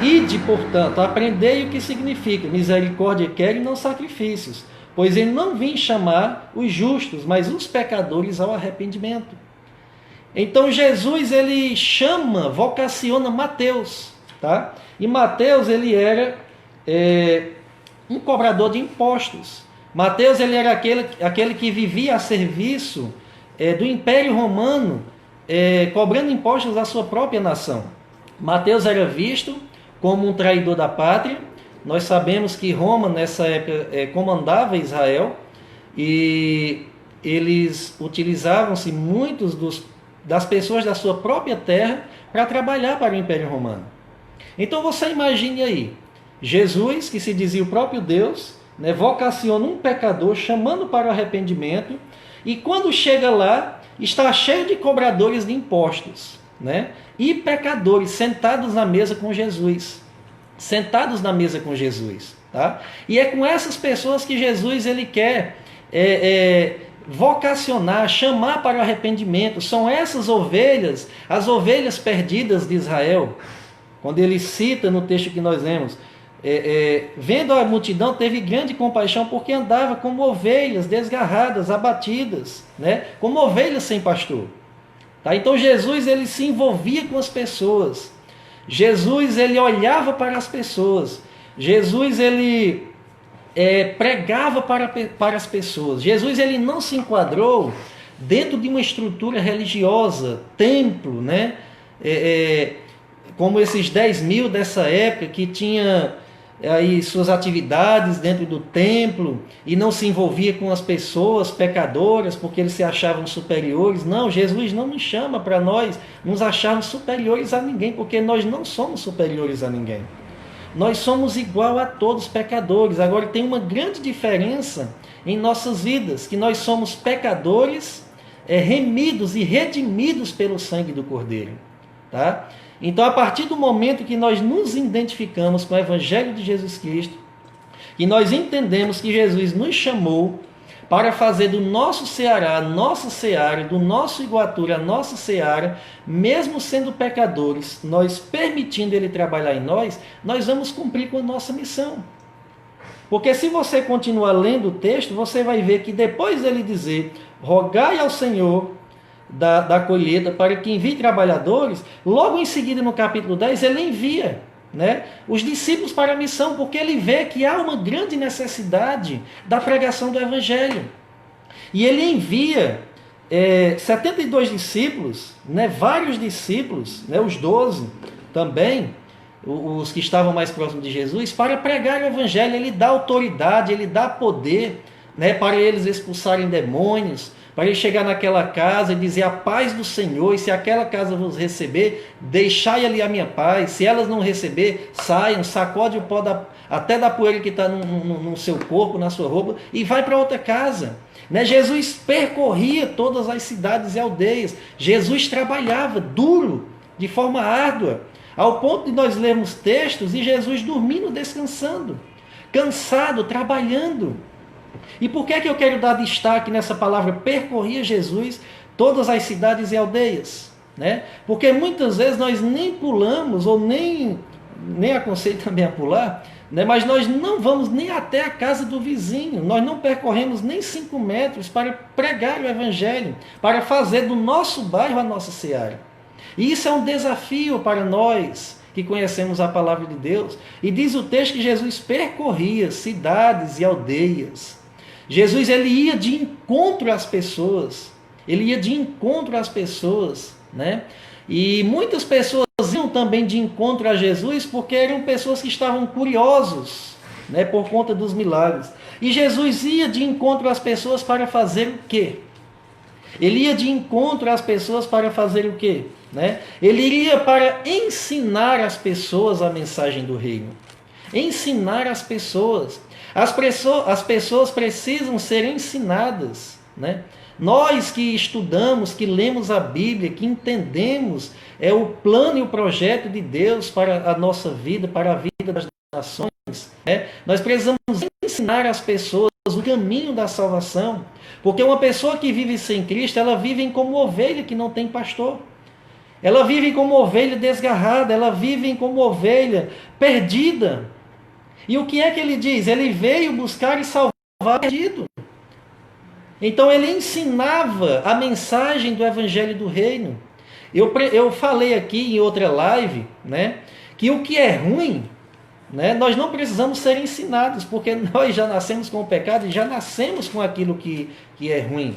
Ide, portanto, aprendei o que significa misericórdia quer e não sacrifícios, pois ele não vim chamar os justos, mas os pecadores ao arrependimento. Então Jesus, ele chama, vocaciona Mateus, tá? E Mateus, ele era um cobrador de impostos. Mateus, ele era aquele que vivia a serviço do Império Romano, cobrando impostos à sua própria nação. Mateus era visto como um traidor da pátria. Nós sabemos que Roma, nessa época, comandava Israel, e eles utilizavam-se muitos das pessoas da sua própria terra para trabalhar para o Império Romano. Então você imagine aí, Jesus, que se dizia o próprio Deus, né, vocaciona um pecador, chamando para o arrependimento, e quando chega lá, está cheio de cobradores de impostos, né, e pecadores sentados na mesa com Jesus. Sentados na mesa com Jesus. Tá? E é com essas pessoas que Jesus ele quer vocacionar, chamar para o arrependimento. São essas ovelhas, as ovelhas perdidas de Israel. Quando ele cita no texto que nós lemos, vendo a multidão, teve grande compaixão, porque andava como ovelhas desgarradas, abatidas, né? Como ovelhas sem pastor. Tá? Então Jesus, ele se envolvia com as pessoas. Jesus, ele olhava para as pessoas. Jesus, ele pregava para as pessoas. Jesus, ele não se enquadrou dentro de uma estrutura religiosa, templo, né? Como esses 10 mil dessa época que tinha aí suas atividades dentro do templo e não se envolvia com as pessoas pecadoras porque eles se achavam superiores. Não, Jesus não nos chama para nós nos acharmos superiores a ninguém, porque nós não somos superiores a ninguém. Nós somos igual a todos pecadores. Agora tem uma grande diferença em nossas vidas, que nós somos pecadores remidos e redimidos pelo sangue do Cordeiro. Tá? Então, a partir do momento que nós nos identificamos com o Evangelho de Jesus Cristo, que nós entendemos que Jesus nos chamou para fazer do nosso Ceará, a nossa seara, do nosso Iguatu, a nossa seara, mesmo sendo pecadores, nós permitindo Ele trabalhar em nós, nós vamos cumprir com a nossa missão. Porque se você continuar lendo o texto, você vai ver que depois dele dizer, rogai ao Senhor da colheita para que envie trabalhadores, logo em seguida no capítulo 10 ele envia, né, os discípulos para a missão, porque ele vê que há uma grande necessidade da pregação do Evangelho. E ele envia 72 discípulos, né, vários discípulos, né, os 12 também, os que estavam mais próximos de Jesus, para pregar o Evangelho. Ele dá autoridade, ele dá poder, né, para eles expulsarem demônios, para ele chegar naquela casa e dizer a paz do Senhor, e se aquela casa vos receber, deixai ali a minha paz. Se elas não receber, saiam, sacode o pó até da poeira que está no seu corpo, na sua roupa, e vai para outra casa. Né? Jesus percorria todas as cidades e aldeias. Jesus trabalhava duro, de forma árdua, ao ponto de nós lermos textos e Jesus dormindo, descansando, cansado, trabalhando. E por que eu quero dar destaque nessa palavra percorria Jesus todas as cidades e aldeias? Né? Porque muitas vezes nós nem pulamos, ou nem aconselho também a pular, né? Mas nós não vamos nem até a casa do vizinho, nós não percorremos nem 5 metros para pregar o Evangelho, para fazer do nosso bairro a nossa seara. E isso é um desafio para nós que conhecemos a palavra de Deus. E diz o texto que Jesus percorria cidades e aldeias. Jesus, ele ia de encontro às pessoas. Ele ia de encontro às pessoas, né? E muitas pessoas iam também de encontro a Jesus porque eram pessoas que estavam curiosos, né, por conta dos milagres. E Jesus ia de encontro às pessoas para fazer o quê? Ele ia de encontro às pessoas para fazer o quê? Né? Ele iria para ensinar as pessoas a mensagem do reino. Ensinar as pessoas. As pessoas precisam ser ensinadas. Né? Nós que estudamos, que lemos a Bíblia, que entendemos o plano e o projeto de Deus para a nossa vida, para a vida das nações, né? Nós precisamos ensinar as pessoas o caminho da salvação. Porque uma pessoa que vive sem Cristo, ela vive como ovelha que não tem pastor. Ela vive como ovelha desgarrada, ela vive como ovelha perdida. E o que é que ele diz? Ele veio buscar e salvar o perdido. Então ele ensinava a mensagem do Evangelho do Reino. Eu falei aqui em outra live, né, que o que é ruim, né, nós não precisamos ser ensinados, porque nós já nascemos com o pecado e já nascemos com aquilo que é ruim.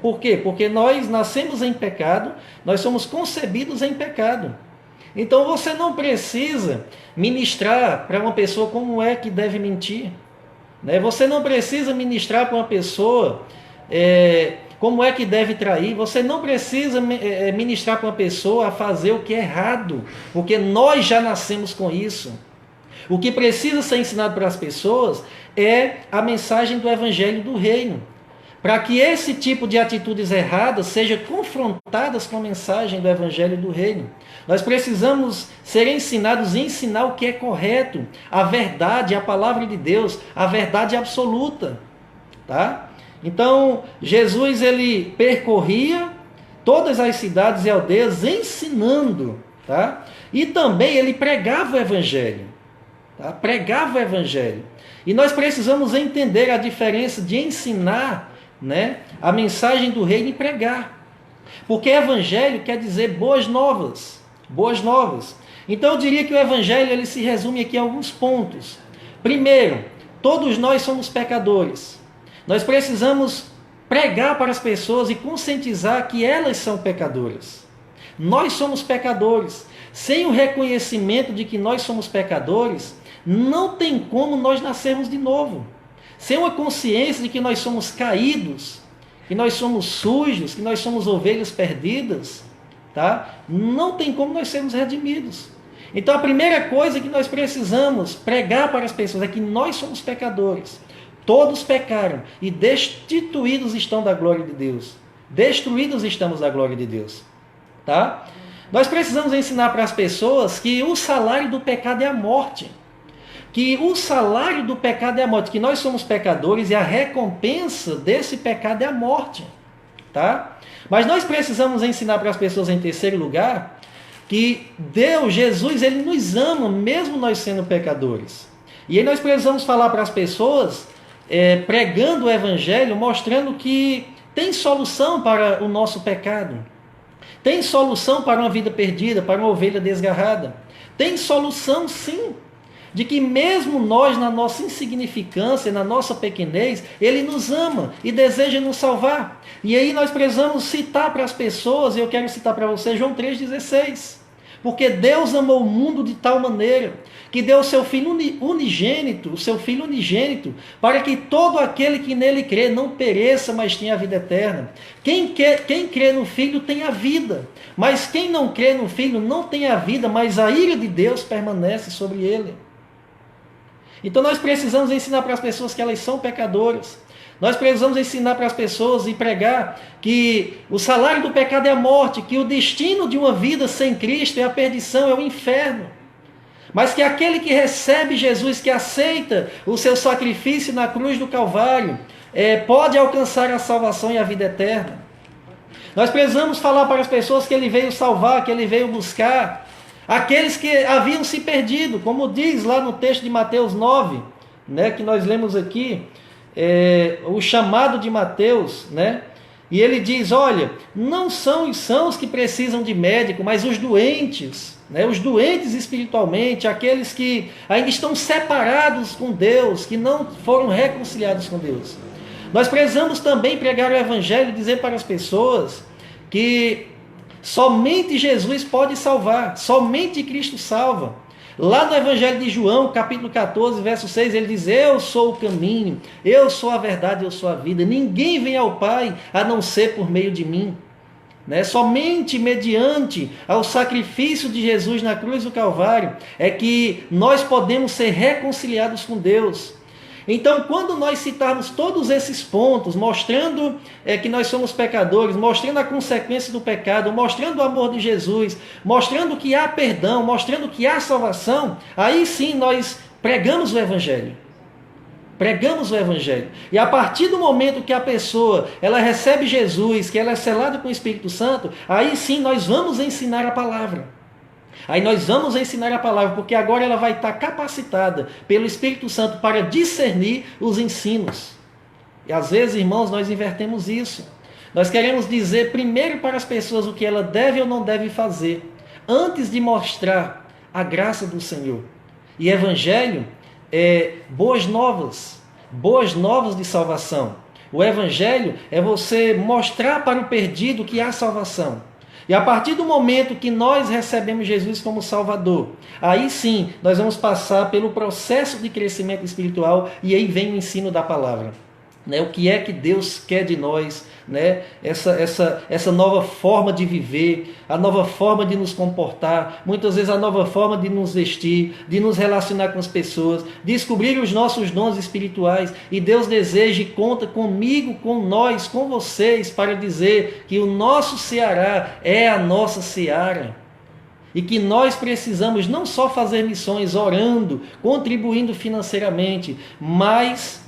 Por quê? Porque nós nascemos em pecado, nós somos concebidos em pecado. Então você não precisa ministrar para uma pessoa como é que deve mentir. Né? Você não precisa ministrar para uma pessoa como é que deve trair. Você não precisa ministrar para uma pessoa a fazer o que é errado, porque nós já nascemos com isso. O que precisa ser ensinado para as pessoas é a mensagem do Evangelho do Reino, para que esse tipo de atitudes erradas sejam confrontadas com a mensagem do Evangelho do Reino. Nós precisamos ser ensinados a ensinar o que é correto, a verdade, a palavra de Deus, a verdade absoluta. Tá? Então, Jesus ele percorria todas as cidades e aldeias ensinando, tá? E também ele pregava o Evangelho, tá? Pregava o Evangelho. E nós precisamos entender a diferença de ensinar, né, a mensagem do reino e pregar. Porque Evangelho quer dizer boas novas, boas novas. Então eu diria que o Evangelho ele se resume aqui em alguns pontos. Primeiro, todos nós somos pecadores. Nós precisamos pregar para as pessoas e conscientizar que elas são pecadoras. Nós somos pecadores. Sem o reconhecimento de que nós somos pecadores, não tem como nós nascermos de novo. Sem uma consciência de que nós somos caídos, que nós somos sujos, que nós somos ovelhas perdidas, tá? Não tem como nós sermos redimidos. Então a primeira coisa que nós precisamos pregar para as pessoas é que nós somos pecadores. Todos pecaram e destituídos estão da glória de Deus. Destruídos estamos da glória de Deus. Tá? Nós precisamos ensinar para as pessoas que o salário do pecado é a morte. Que o salário do pecado é a morte. Que nós somos pecadores e a recompensa desse pecado é a morte. Tá? Mas nós precisamos ensinar para as pessoas, em terceiro lugar, que Deus, Jesus, Ele nos ama, mesmo nós sendo pecadores. E aí nós precisamos falar para as pessoas, pregando o Evangelho, mostrando que tem solução para o nosso pecado. Tem solução para uma vida perdida, para uma ovelha desgarrada. Tem solução, sim, de que mesmo nós, na nossa insignificância, na nossa pequenez, Ele nos ama e deseja nos salvar. E aí nós precisamos citar para as pessoas, e eu quero citar para você João 3,16. Porque Deus amou o mundo de tal maneira que deu o seu Filho unigênito, para que todo aquele que nele crê não pereça, mas tenha a vida eterna. Quem crê no Filho tem a vida, mas quem não crê no Filho não tem a vida, mas a ira de Deus permanece sobre ele. Então nós precisamos ensinar para as pessoas que elas são pecadoras. Nós precisamos ensinar para as pessoas e pregar que o salário do pecado é a morte, que o destino de uma vida sem Cristo é a perdição, é o inferno. Mas que aquele que recebe Jesus, que aceita o seu sacrifício na cruz do Calvário, pode alcançar a salvação e a vida eterna. Nós precisamos falar para as pessoas que Ele veio salvar, que Ele veio buscar aqueles que haviam se perdido, como diz lá no texto de Mateus 9, né, que nós lemos aqui, o chamado de Mateus, né? E ele diz, olha, não são os que precisam de médico, mas os doentes, né? Os doentes espiritualmente, aqueles que ainda estão separados com Deus, que não foram reconciliados com Deus. Nós precisamos também pregar o Evangelho e dizer para as pessoas que somente Jesus pode salvar, somente Cristo salva. Lá no Evangelho de João, capítulo 14, verso 6, ele diz, eu sou o caminho, eu sou a verdade, eu sou a vida. Ninguém vem ao Pai a não ser por meio de mim. Né? Somente mediante ao sacrifício de Jesus na cruz do Calvário é que nós podemos ser reconciliados com Deus. Então, quando nós citarmos todos esses pontos, mostrando que nós somos pecadores, mostrando a consequência do pecado, mostrando o amor de Jesus, mostrando que há perdão, mostrando que há salvação, aí sim nós pregamos o Evangelho. Pregamos o Evangelho. E a partir do momento que a pessoa ela recebe Jesus, que ela é selada com o Espírito Santo, aí sim nós vamos ensinar a palavra. Aí nós vamos ensinar a palavra, porque agora ela vai estar capacitada pelo Espírito Santo para discernir os ensinos. E às vezes, irmãos, nós invertemos isso. Nós queremos dizer primeiro para as pessoas o que ela deve ou não deve fazer, antes de mostrar a graça do Senhor. E Evangelho é boas novas de salvação. O Evangelho é você mostrar para o perdido que há salvação. E a partir do momento que nós recebemos Jesus como Salvador, aí sim nós vamos passar pelo processo de crescimento espiritual e aí vem o ensino da palavra. Né? O que é que Deus quer de nós, né? Essa nova forma de viver, a nova forma de nos comportar, muitas vezes a nova forma de nos vestir, de nos relacionar com as pessoas, descobrir os nossos dons espirituais. E Deus deseja e conta comigo, com nós, com vocês, para dizer que o nosso Ceará é a nossa seara. E que nós precisamos não só fazer missões orando, contribuindo financeiramente, mas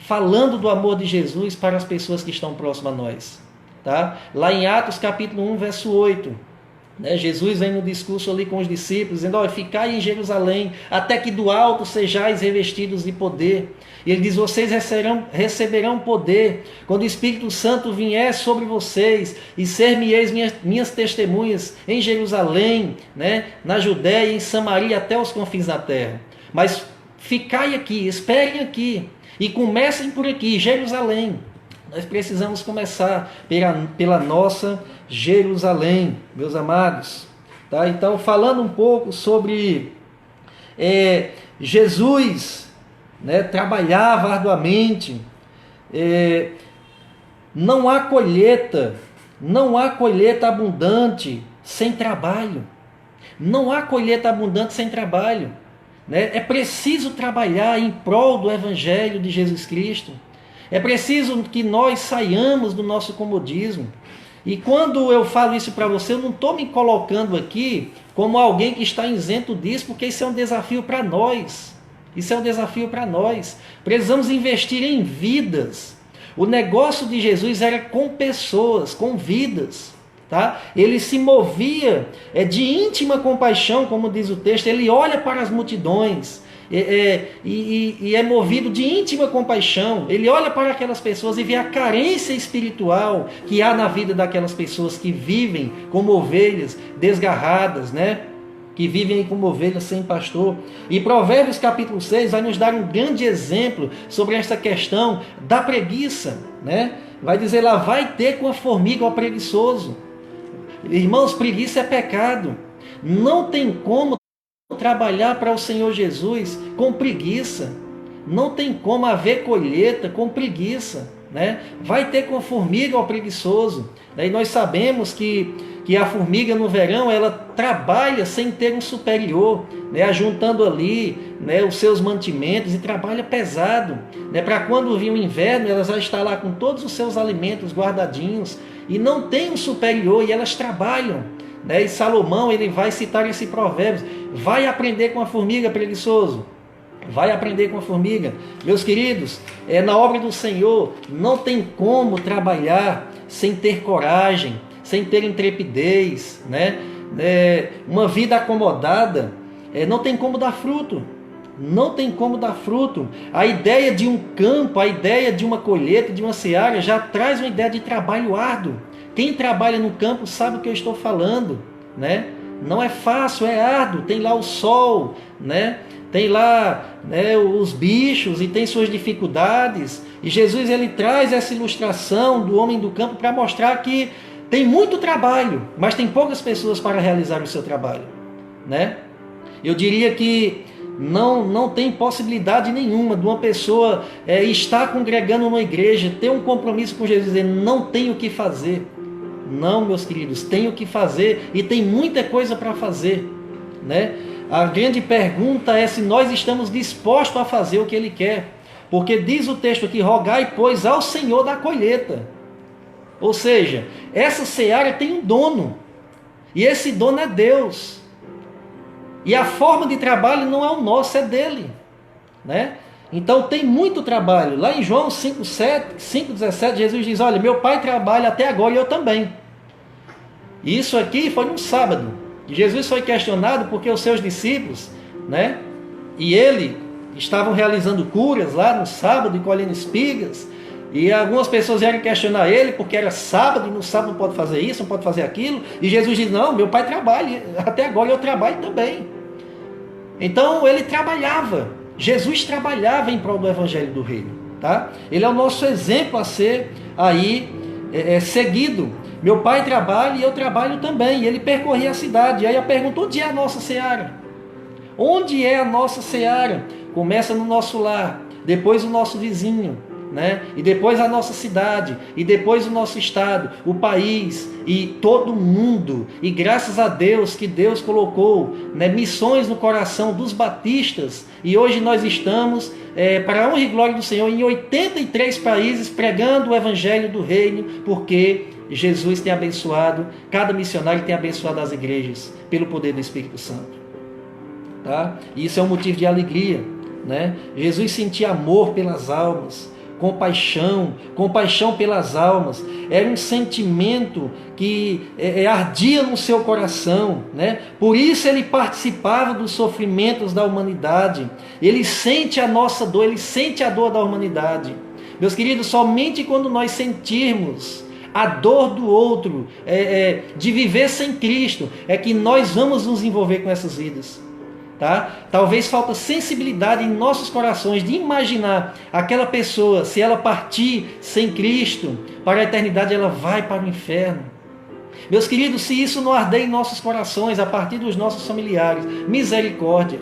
falando do amor de Jesus para as pessoas que estão próximas a nós. Tá? Lá em Atos capítulo 1, verso 8, né? Jesus vem no discurso ali com os discípulos, dizendo: olha, ficai em Jerusalém, até que do alto sejais revestidos de poder. E ele diz: vocês receberão poder quando o Espírito Santo vier sobre vocês, e ser-me-eis minhas testemunhas em Jerusalém, né? Na Judéia, em Samaria, até os confins da terra. Mas ficai aqui, esperem aqui, e comecem por aqui, Jerusalém. Nós precisamos começar pela nossa Jerusalém, meus amados. Tá? Então, falando um pouco sobre Jesus, né, trabalhava arduamente. Não há colheita abundante sem trabalho. Não há colheita abundante sem trabalho. Né? É preciso trabalhar em prol do Evangelho de Jesus Cristo. É preciso que nós saiamos do nosso comodismo. E quando eu falo isso para você, eu não estou me colocando aqui como alguém que está isento disso, porque isso é um desafio para nós. Isso é um desafio para nós. Precisamos investir em vidas. O negócio de Jesus era com pessoas, com vidas. Tá? Ele se movia de íntima compaixão, como diz o texto. Ele olha para as multidões e é movido de íntima compaixão. Ele olha para aquelas pessoas e vê a carência espiritual que há na vida daquelas pessoas que vivem como ovelhas desgarradas, né? Que vivem como ovelhas sem pastor. E Provérbios capítulo 6 vai nos dar um grande exemplo sobre essa questão da preguiça, né? Vai dizer lá: vai ter com a formiga o preguiçoso. Irmãos, preguiça é pecado. Não tem como trabalhar para o Senhor Jesus com preguiça. Não tem como haver colheita com preguiça, né? Vai ter com a formiga o preguiçoso. E nós sabemos que a formiga no verão ela trabalha sem ter um superior, né? Ajuntando ali, né, os seus mantimentos, e trabalha pesado, né? Para quando vir o inverno ela já está lá com todos os seus alimentos guardadinhos e não tem um superior, e elas trabalham, né? E Salomão ele vai citar esse provérbio: vai aprender com a formiga, preguiçoso. Vai aprender com a formiga. Meus queridos, na obra do Senhor não tem como trabalhar sem ter coragem, sem ter intrepidez, né? Uma vida acomodada não tem como dar fruto. Não tem como dar fruto. A ideia de um campo, a ideia de uma colheita, de uma seara, já traz uma ideia de trabalho árduo. Quem trabalha no campo sabe o que eu estou falando, né? Não é fácil, é árduo. Tem lá o sol, né? Tem lá, né, os bichos, e tem suas dificuldades. E Jesus ele traz essa ilustração do homem do campo para mostrar que tem muito trabalho, mas tem poucas pessoas para realizar o seu trabalho, né? Eu diria que não tem possibilidade nenhuma de uma pessoa estar congregando numa igreja, ter um compromisso com Jesus e dizer: não tenho o que fazer. Não, meus queridos, tem o que fazer, e tem muita coisa para fazer, né? A grande pergunta é se nós estamos dispostos a fazer o que Ele quer. Porque diz o texto aqui: rogai, pois, ao Senhor da colheita. Ou seja, essa seara tem um dono. E esse dono é Deus. E a forma de trabalho não é o nosso, é dele, né? Então tem muito trabalho. Lá em João 5,17, Jesus diz: olha, meu pai trabalha até agora e eu também. E isso aqui foi num sábado. E Jesus foi questionado porque os seus discípulos, né, e ele estavam realizando curas lá no sábado e colhendo espigas. E algumas pessoas vieram questionar ele porque era sábado e no sábado não pode fazer isso, não pode fazer aquilo. E Jesus diz: não, meu pai trabalha, até agora eu trabalho também. Então ele trabalhava, Jesus trabalhava em prol do Evangelho do Reino. Tá? Ele é o nosso exemplo a ser aí seguido. Meu pai trabalha e eu trabalho também. E ele percorria a cidade. E aí a pergunta: onde é a nossa seara? Onde é a nossa seara? Começa no nosso lar, depois o nosso vizinho, né? E depois a nossa cidade, e depois o nosso estado, o país e todo mundo. E graças a Deus que Deus colocou, né, missões no coração dos batistas, e hoje nós estamos, para a honra e glória do Senhor, em 83 países pregando o Evangelho do Reino, porque Jesus tem abençoado, cada missionário tem abençoado as igrejas pelo poder do Espírito Santo. Tá? E isso é um motivo de alegria, né? Jesus sentia amor pelas almas. compaixão pelas almas. Era um sentimento que ardia no seu coração, né? Por isso ele participava dos sofrimentos da humanidade. Ele sente a nossa dor, ele sente a dor da humanidade. Meus queridos, somente quando nós sentirmos a dor do outro, de viver sem Cristo, é que nós vamos nos envolver com essas vidas. Tá? Talvez falta sensibilidade em nossos corações de imaginar aquela pessoa, se ela partir sem Cristo, para a eternidade ela vai para o inferno. Meus queridos, se isso não arder em nossos corações, a partir dos nossos familiares, misericórdia.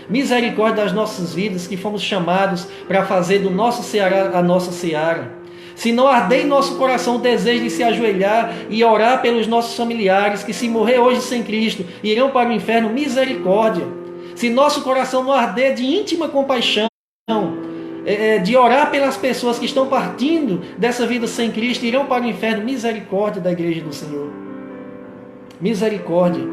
Misericórdia das nossas vidas, que fomos chamados para fazer do nosso Ceará a nossa seara. Se não arder em nosso coração o desejo de se ajoelhar e orar pelos nossos familiares, que se morrer hoje sem Cristo, irão para o inferno, misericórdia. Se nosso coração não arder de íntima compaixão, de orar pelas pessoas que estão partindo dessa vida sem Cristo, irão para o inferno, misericórdia da igreja do Senhor. Misericórdia.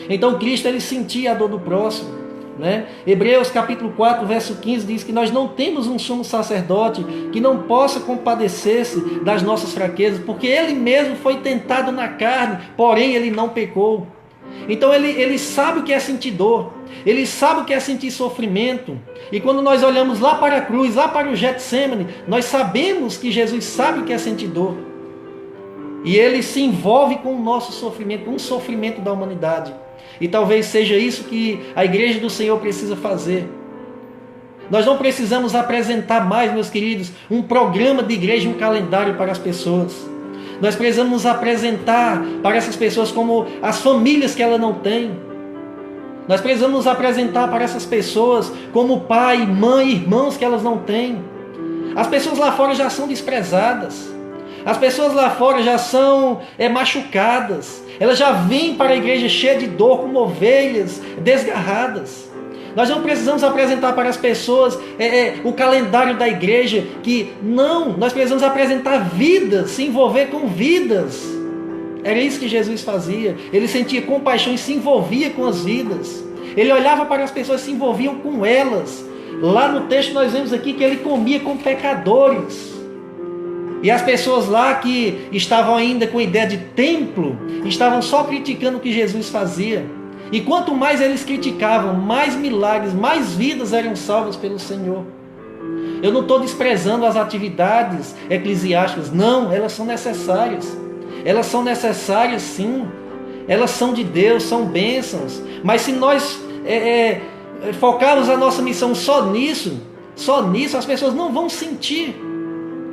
Então Cristo, ele sentia a dor do próximo, né? Hebreus capítulo 4, verso 15 diz que nós não temos um sumo sacerdote que não possa compadecer-se das nossas fraquezas, porque ele mesmo foi tentado na carne, porém ele não pecou. Então ele sabe o que é sentir dor, ele sabe o que é sentir sofrimento. E quando nós olhamos lá para a cruz, lá para o Getsemane, nós sabemos que Jesus sabe o que é sentir dor. E ele se envolve com o nosso sofrimento, com o sofrimento da humanidade. E talvez seja isso que a igreja do Senhor precisa fazer. Nós não precisamos apresentar mais, meus queridos, um programa de igreja, um calendário para as pessoas. Nós precisamos nos apresentar para essas pessoas como as famílias que ela não tem. Nós precisamos nos apresentar para essas pessoas como pai, mãe, irmãos que elas não têm. As pessoas lá fora já são desprezadas. As pessoas lá fora já são machucadas. Elas já vêm para a igreja cheia de dor, como ovelhas desgarradas. Nós não precisamos apresentar para as pessoas o calendário da igreja, que não, nós precisamos apresentar vidas, se envolver com vidas. Era isso que Jesus fazia. Ele sentia compaixão e se envolvia com as vidas. Ele olhava para as pessoas e se envolvia com elas. Lá no texto nós vemos aqui que ele comia com pecadores. E as pessoas lá que estavam ainda com ideia de templo, estavam só criticando o que Jesus fazia. E quanto mais eles criticavam, mais milagres, mais vidas eram salvas pelo Senhor. Eu não estou desprezando as atividades eclesiásticas. Não, elas são necessárias. Elas são necessárias, sim. Elas são de Deus, são bênçãos. Mas se nós focarmos a nossa missão só nisso, as pessoas não vão sentir.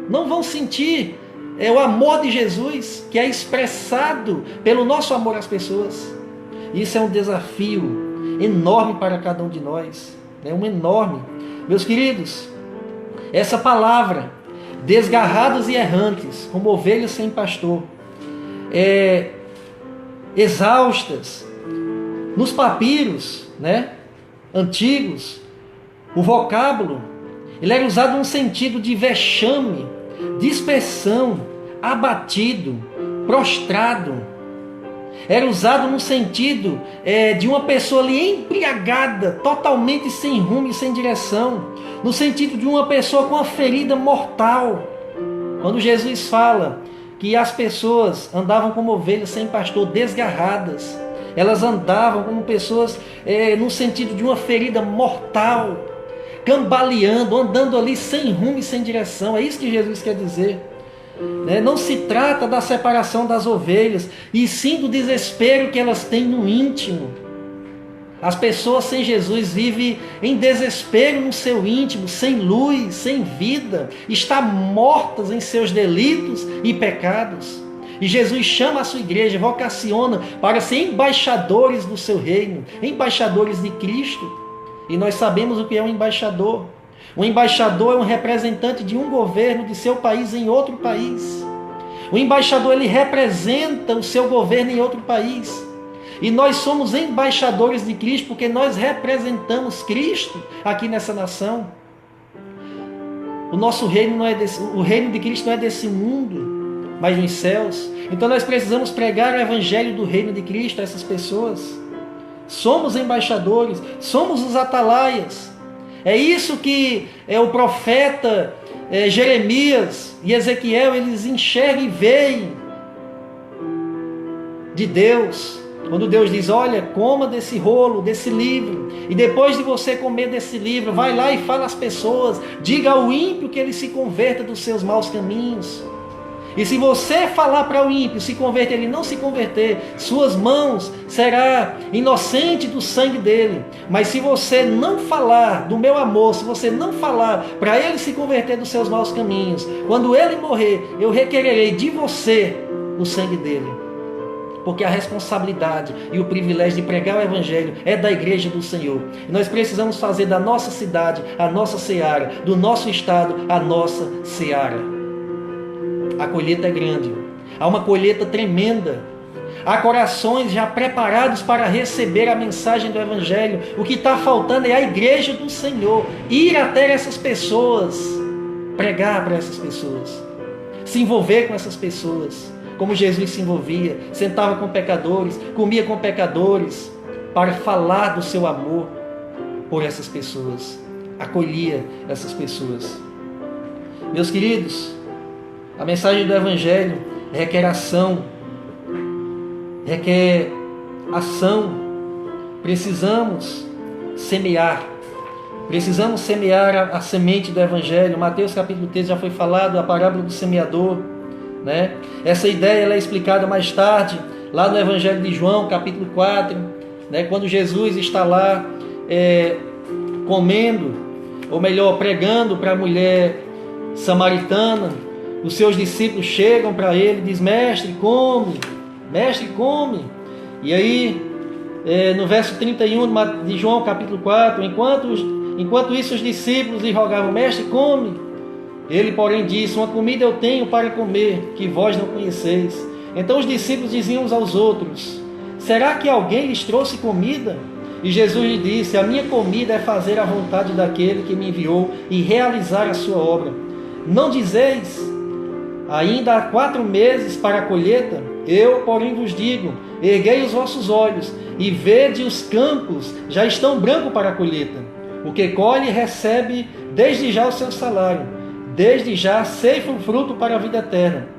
Não vão sentir o amor de Jesus, que é expressado pelo nosso amor às pessoas. Isso é um desafio enorme para cada um de nós. É um enorme. Meus queridos, essa palavra, desgarrados e errantes, como ovelhas sem pastor, exaustas, nos papiros, né, antigos, o vocábulo, ele era usado num sentido de vexame, dispersão, abatido, prostrado. Era usado no sentido de uma pessoa ali embriagada, totalmente sem rumo e sem direção. No sentido de uma pessoa com uma ferida mortal. Quando Jesus fala que as pessoas andavam como ovelhas sem pastor, desgarradas. Elas andavam como pessoas no sentido de uma ferida mortal. Cambaleando, andando ali sem rumo e sem direção. É isso que Jesus quer dizer. Não se trata da separação das ovelhas, e sim do desespero que elas têm no íntimo. As pessoas sem Jesus vivem em desespero no seu íntimo, sem luz, sem vida, estão mortas em seus delitos e pecados. E Jesus chama a sua igreja, vocaciona para ser embaixadores do seu reino, embaixadores de Cristo. E nós sabemos o que é um embaixador. O embaixador é um representante de um governo de seu país em outro país. O embaixador, ele representa o seu governo em outro país. E nós somos embaixadores de Cristo porque nós representamos Cristo aqui nessa nação. O nosso reino não é o reino de Cristo não é desse mundo, mas nos céus. Então nós precisamos pregar o evangelho do reino de Cristo a essas pessoas. Somos embaixadores, somos os atalaias. É isso que o profeta Jeremias e Ezequiel, eles enxergam e veem de Deus. Quando Deus diz, olha, coma desse rolo, desse livro, e depois de você comer desse livro, vai lá e fala às pessoas, diga ao ímpio que ele se converta dos seus maus caminhos. E se você falar para o ímpio se converter, ele não se converter, suas mãos será inocente do sangue dele. Mas se você não falar do meu amor, se você não falar para ele se converter dos seus maus caminhos, quando ele morrer, eu requererei de você o sangue dele. Porque a responsabilidade e o privilégio de pregar o Evangelho é da igreja do Senhor. E nós precisamos fazer da nossa cidade a nossa seara, do nosso estado a nossa seara. A colheita é grande, há uma colheita tremenda, há corações já preparados para receber a mensagem do Evangelho. O que está faltando é a igreja do Senhor, ir até essas pessoas, pregar para essas pessoas, se envolver com essas pessoas, como Jesus se envolvia, sentava com pecadores, comia com pecadores, para falar do seu amor por essas pessoas, acolhia essas pessoas. Meus queridos, a mensagem do Evangelho requer ação, requer ação. Precisamos semear a semente do Evangelho. Mateus capítulo 13 já foi falado, a parábola do semeador, né? Essa ideia ela é explicada mais tarde, lá no Evangelho de João, capítulo 4, né? Quando Jesus está lá comendo, ou melhor, pregando para a mulher samaritana. Os seus discípulos chegam para ele e dizem, mestre, come. E aí, no verso 31 de João, capítulo 4, enquanto isso os discípulos lhe rogavam, mestre, come. Ele, porém, disse, uma comida eu tenho para comer, que vós não conheceis. Então os discípulos diziam uns aos outros, será que alguém lhes trouxe comida? E Jesus lhe disse, a minha comida é fazer a vontade daquele que me enviou e realizar a sua obra. Não dizeis, ainda há 4 meses para a colheita? Eu, porém, vos digo, erguei os vossos olhos e vede os campos, já estão brancos para a colheita. O que colhe recebe desde já o seu salário, desde já ceifa o fruto para a vida eterna.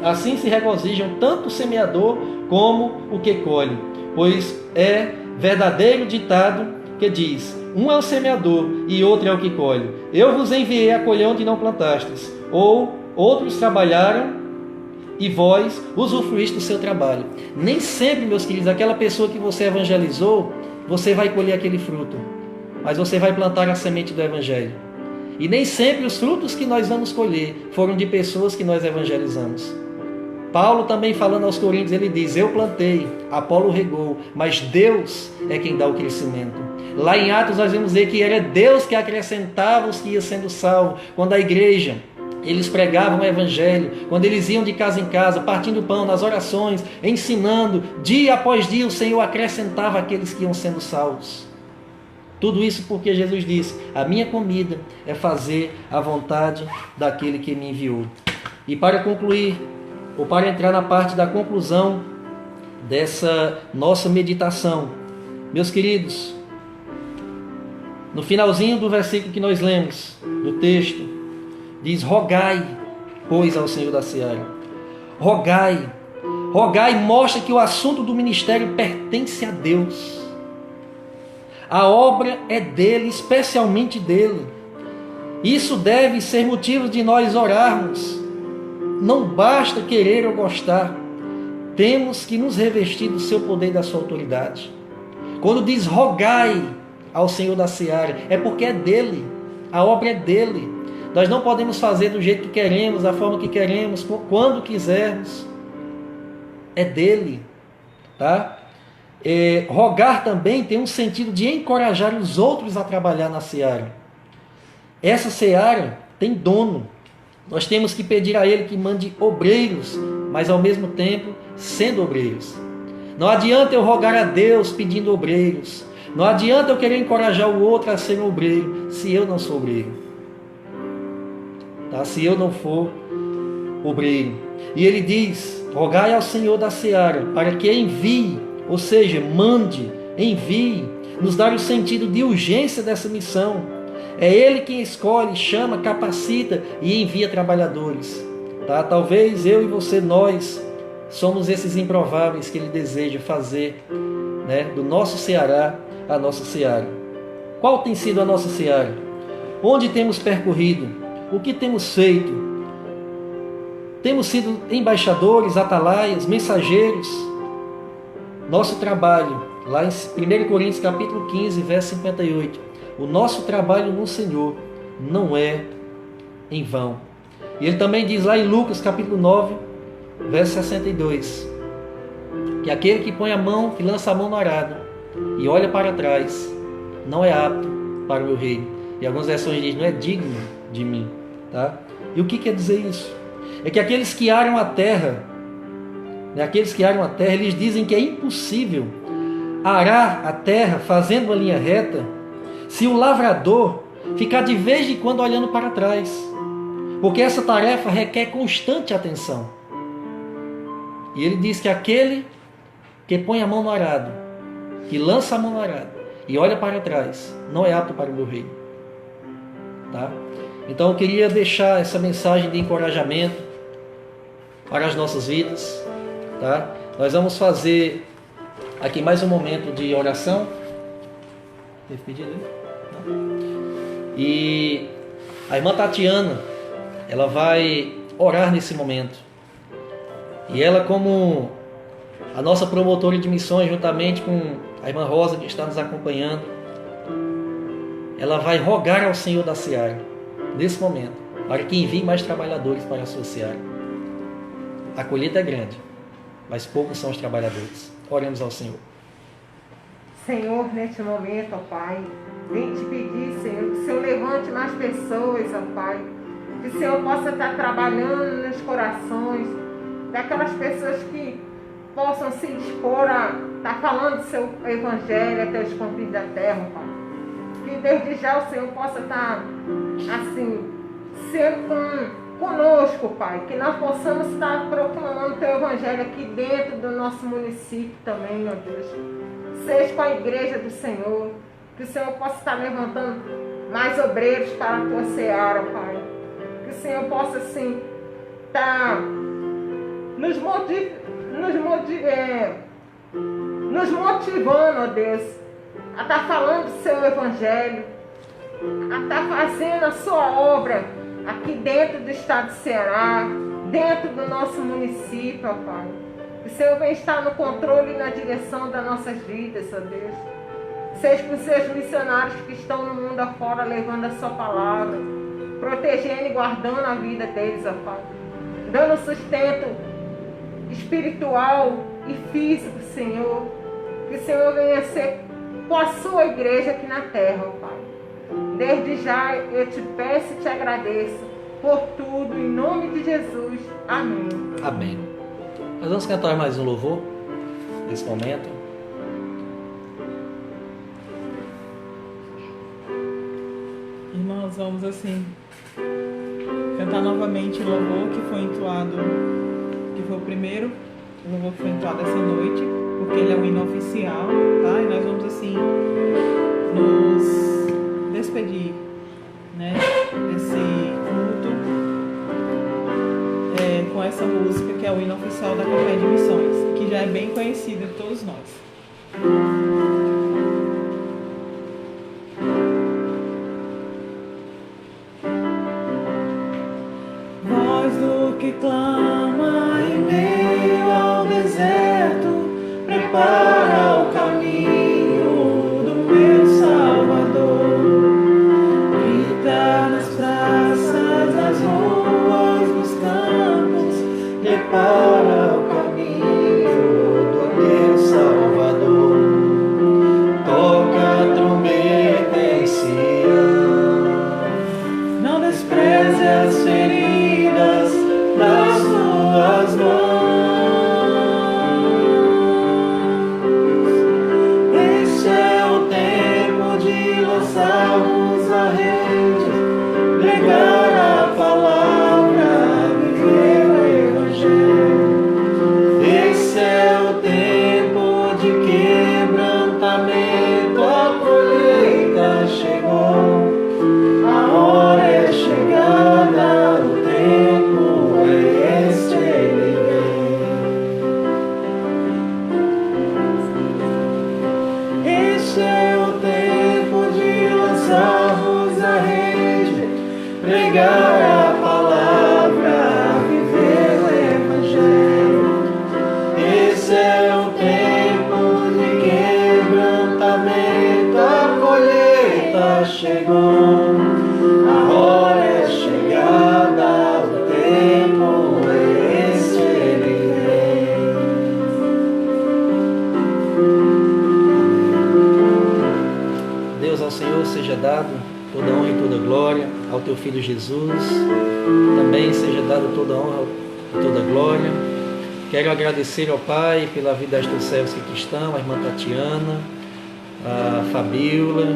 Assim se regozijam tanto o semeador como o que colhe. Pois é verdadeiro ditado que diz, um é o semeador e outro é o que colhe. Eu vos enviei a colher onde não plantastes, ou outros trabalharam e vós usufruíste do seu trabalho. Nem sempre, meus queridos, aquela pessoa que você evangelizou, você vai colher aquele fruto. Mas você vai plantar a semente do Evangelho. E nem sempre os frutos que nós vamos colher foram de pessoas que nós evangelizamos. Paulo também falando aos Coríntios, ele diz, eu plantei, Apolo regou, mas Deus é quem dá o crescimento. Lá em Atos nós vamos ver que era Deus que acrescentava os que iam sendo salvos. Quando a igreja, eles pregavam o Evangelho, quando eles iam de casa em casa, partindo pão, nas orações, ensinando, dia após dia o Senhor acrescentava aqueles que iam sendo salvos. Tudo isso porque Jesus disse, a minha comida é fazer a vontade daquele que me enviou. E para concluir, ou para entrar na parte da conclusão dessa nossa meditação, meus queridos, no finalzinho do versículo que nós lemos, do texto, diz, rogai, pois, ao Senhor da seara. Rogai. Rogai mostra que o assunto do ministério pertence a Deus. A obra é dele, especialmente dele. Isso deve ser motivo de nós orarmos. Não basta querer ou gostar. Temos que nos revestir do seu poder e da sua autoridade. Quando diz rogai ao Senhor da seara, é porque é dele. A obra é dele. Nós não podemos fazer do jeito que queremos, da forma que queremos, quando quisermos. É dele. Tá? Rogar também tem um sentido de encorajar os outros a trabalhar na seara. Essa seara tem dono. Nós temos que pedir a ele que mande obreiros, mas ao mesmo tempo sendo obreiros. Não adianta eu rogar a Deus pedindo obreiros. Não adianta eu querer encorajar o outro a ser um obreiro, se eu não sou obreiro. Tá? Se eu não for obreiro. E ele diz, rogai ao Senhor da seara, para que envie, ou seja, mande, envie, nos dar o sentido de urgência dessa missão. É Ele quem escolhe, chama, capacita e envia trabalhadores. Tá? Talvez eu e você, nós, somos esses improváveis que Ele deseja fazer, né, do nosso Ceará a nossa seara. Qual tem sido a nossa seara? Onde temos percorrido? O que temos feito? Temos sido embaixadores, atalaias, mensageiros? Nosso trabalho, lá em 1 Coríntios capítulo 15, verso 58, o nosso trabalho no Senhor não é em vão. E ele também diz lá em Lucas capítulo 9, verso 62, que aquele que põe a mão, que lança a mão no arado e olha para trás, não é apto para o meu reino. E algumas versões dizem, não é digno de mim. Tá? E o que quer dizer isso? É que aqueles que aram a terra, eles dizem que é impossível arar a terra fazendo uma linha reta se o lavrador ficar de vez em quando olhando para trás. Porque essa tarefa requer constante atenção. E ele diz que aquele que põe a mão no arado, que lança a mão no arado e olha para trás, não é apto para o meu reino. Tá? Então eu queria deixar essa mensagem de encorajamento para as nossas vidas. Tá? Nós vamos fazer aqui mais um momento de oração. Teve pedido aí? Não? E a irmã Tatiana, ela vai orar nesse momento. E ela, como a nossa promotora de missões, juntamente com a irmã Rosa, que está nos acompanhando, ela vai rogar ao Senhor da seara, nesse momento, para que envie mais trabalhadores para a sua seara. A colheita é grande, mas poucos são os trabalhadores. Oremos ao Senhor. Senhor, neste momento, ó Pai, vem te pedir, Senhor, que o Senhor levante mais pessoas, ó Pai, que o Senhor possa estar trabalhando nos corações daquelas pessoas que possam se dispor a estar falando do seu evangelho até os confins da terra, ó Pai. Que desde já o Senhor possa estar, assim, sendo conosco, Pai, que nós possamos estar proclamando o Teu Evangelho aqui dentro do nosso município também, meu Deus. Seja com a igreja do Senhor, que o Senhor possa estar levantando mais obreiros para a Tua seara, Pai. Que o Senhor possa, assim, estar nos motivando, ó Deus, a estar falando do Seu Evangelho, a estar fazendo a Sua obra aqui dentro do estado de Ceará, dentro do nosso município, ó Pai. Que o Senhor venha estar no controle e na direção das nossas vidas, ó Deus. Seja com os seus missionários que estão no mundo afora levando a Sua palavra, protegendo e guardando a vida deles, ó Pai. Dando sustento espiritual e físico, Senhor. Que o Senhor venha ser com a Sua igreja aqui na terra, ó Pai. Desde já eu te peço e te agradeço por tudo, em nome de Jesus. Amém. Amém. Nós vamos cantar mais um louvor nesse momento. Irmãos, vamos assim cantar novamente o louvor que foi entoado, que foi o primeiro louvor que foi entoado essa noite, porque ele é um hino oficial, tá? E nós vamos assim nos despedir, né, desse culto com essa música que é o hino oficial da Companhia de Missões, que já é bem conhecida de todos nós. Voz do que clama em meio ao deserto, prepara o caminho do meu Salvador. Grita nas praças, nas ruas, nos campos, prepara o caminho do meu Salvador. Toca a trombeta em Sião, não despreze as feridas das tuas mãos. ao teu Filho Jesus. Também seja dada toda a honra e toda a glória. Quero agradecer ao Pai pela vida das teus servos que aqui estão, a irmã Tatiana, a Fabíola,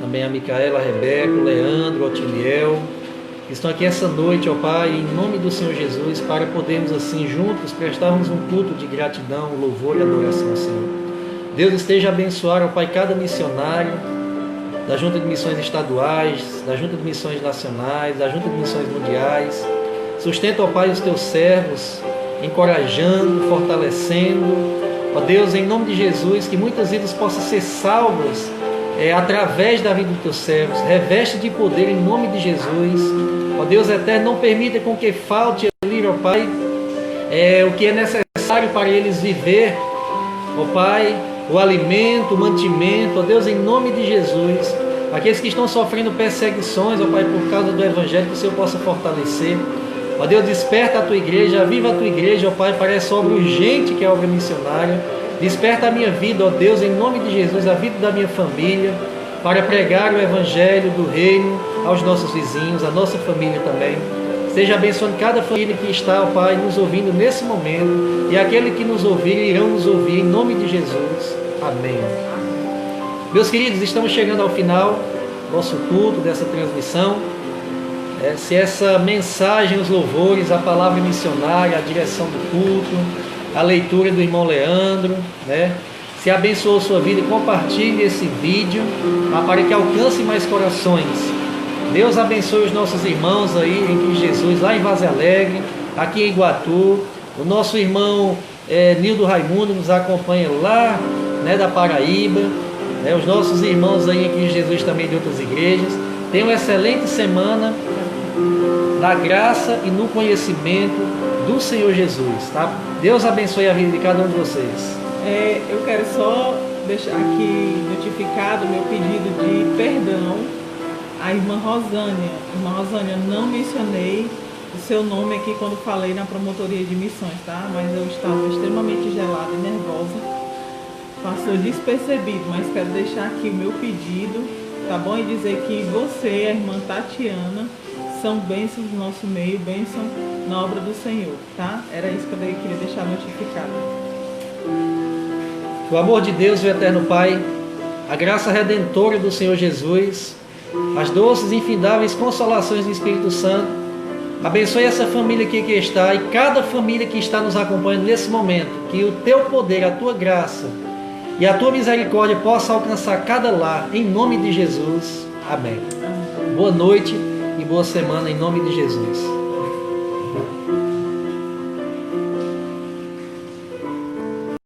também a Micaela, a Rebeca, o Leandro, o Otiliel, que estão aqui essa noite, ó Pai, em nome do Senhor Jesus, para podermos assim juntos prestarmos um culto de gratidão, louvor e adoração ao Senhor. Deus esteja a abençoar, ó Pai, cada missionário da Junta de Missões Estaduais, da Junta de Missões Nacionais, da Junta de Missões Mundiais. Sustenta, ó Pai, os teus servos, encorajando, fortalecendo. Ó Deus, em nome de Jesus, que muitas vidas possam ser salvas através da vida dos teus servos. Reveste de poder em nome de Jesus. Ó Deus eterno, não permita com que falte ali, ó Pai, o que é necessário para eles viver, ó Pai, o alimento, o mantimento, ó Deus, em nome de Jesus. Aqueles que estão sofrendo perseguições, ó Pai, por causa do Evangelho, que o Senhor possa fortalecer. Ó Deus, desperta a tua igreja, aviva a tua igreja, ó Pai, para essa obra urgente que é a obra missionária. Desperta a minha vida, ó Deus, em nome de Jesus, a vida da minha família, para pregar o Evangelho do Reino aos nossos vizinhos, a nossa família também. Esteja abençoando cada família que está, ó Pai, nos ouvindo nesse momento, e aqueles que nos ouvirem irão nos ouvir, em nome de Jesus. Amém. Meus queridos, estamos chegando ao final do nosso culto, dessa transmissão. Se essa mensagem, os louvores, a palavra missionária, a direção do culto, a leitura do irmão Leandro, se abençoou sua vida, compartilhe esse vídeo para que alcance mais corações. Deus abençoe os nossos irmãos aí em Cristo Jesus, lá em Vaze Alegre, aqui em Iguatu. O nosso irmão Nildo Raimundo nos acompanha lá, da Paraíba. Os nossos irmãos aí em Cristo Jesus também de outras igrejas. Tenham uma excelente semana na graça e no conhecimento do Senhor Jesus, tá? Deus abençoe a vida de cada um de vocês. Eu quero só deixar aqui notificado o meu pedido de perdão à irmã Rosânia. Irmã Rosânia, não mencionei o seu nome aqui quando falei na promotoria de missões, tá? Mas eu estava extremamente gelada e nervosa. Passou despercebido, mas quero deixar aqui o meu pedido, tá bom? E dizer que você e a irmã Tatiana são bênçãos no nosso meio, bênção na obra do Senhor, tá? Era isso que eu queria deixar notificado. O amor de Deus, o eterno Pai, a graça redentora do Senhor Jesus, as doces e infindáveis consolações do Espírito Santo, abençoe essa família aqui que está e cada família que está nos acompanhando nesse momento, que o teu poder, a tua graça e a tua misericórdia possa alcançar cada lar, em nome de Jesus. Amém. Boa noite e boa semana em nome de Jesus.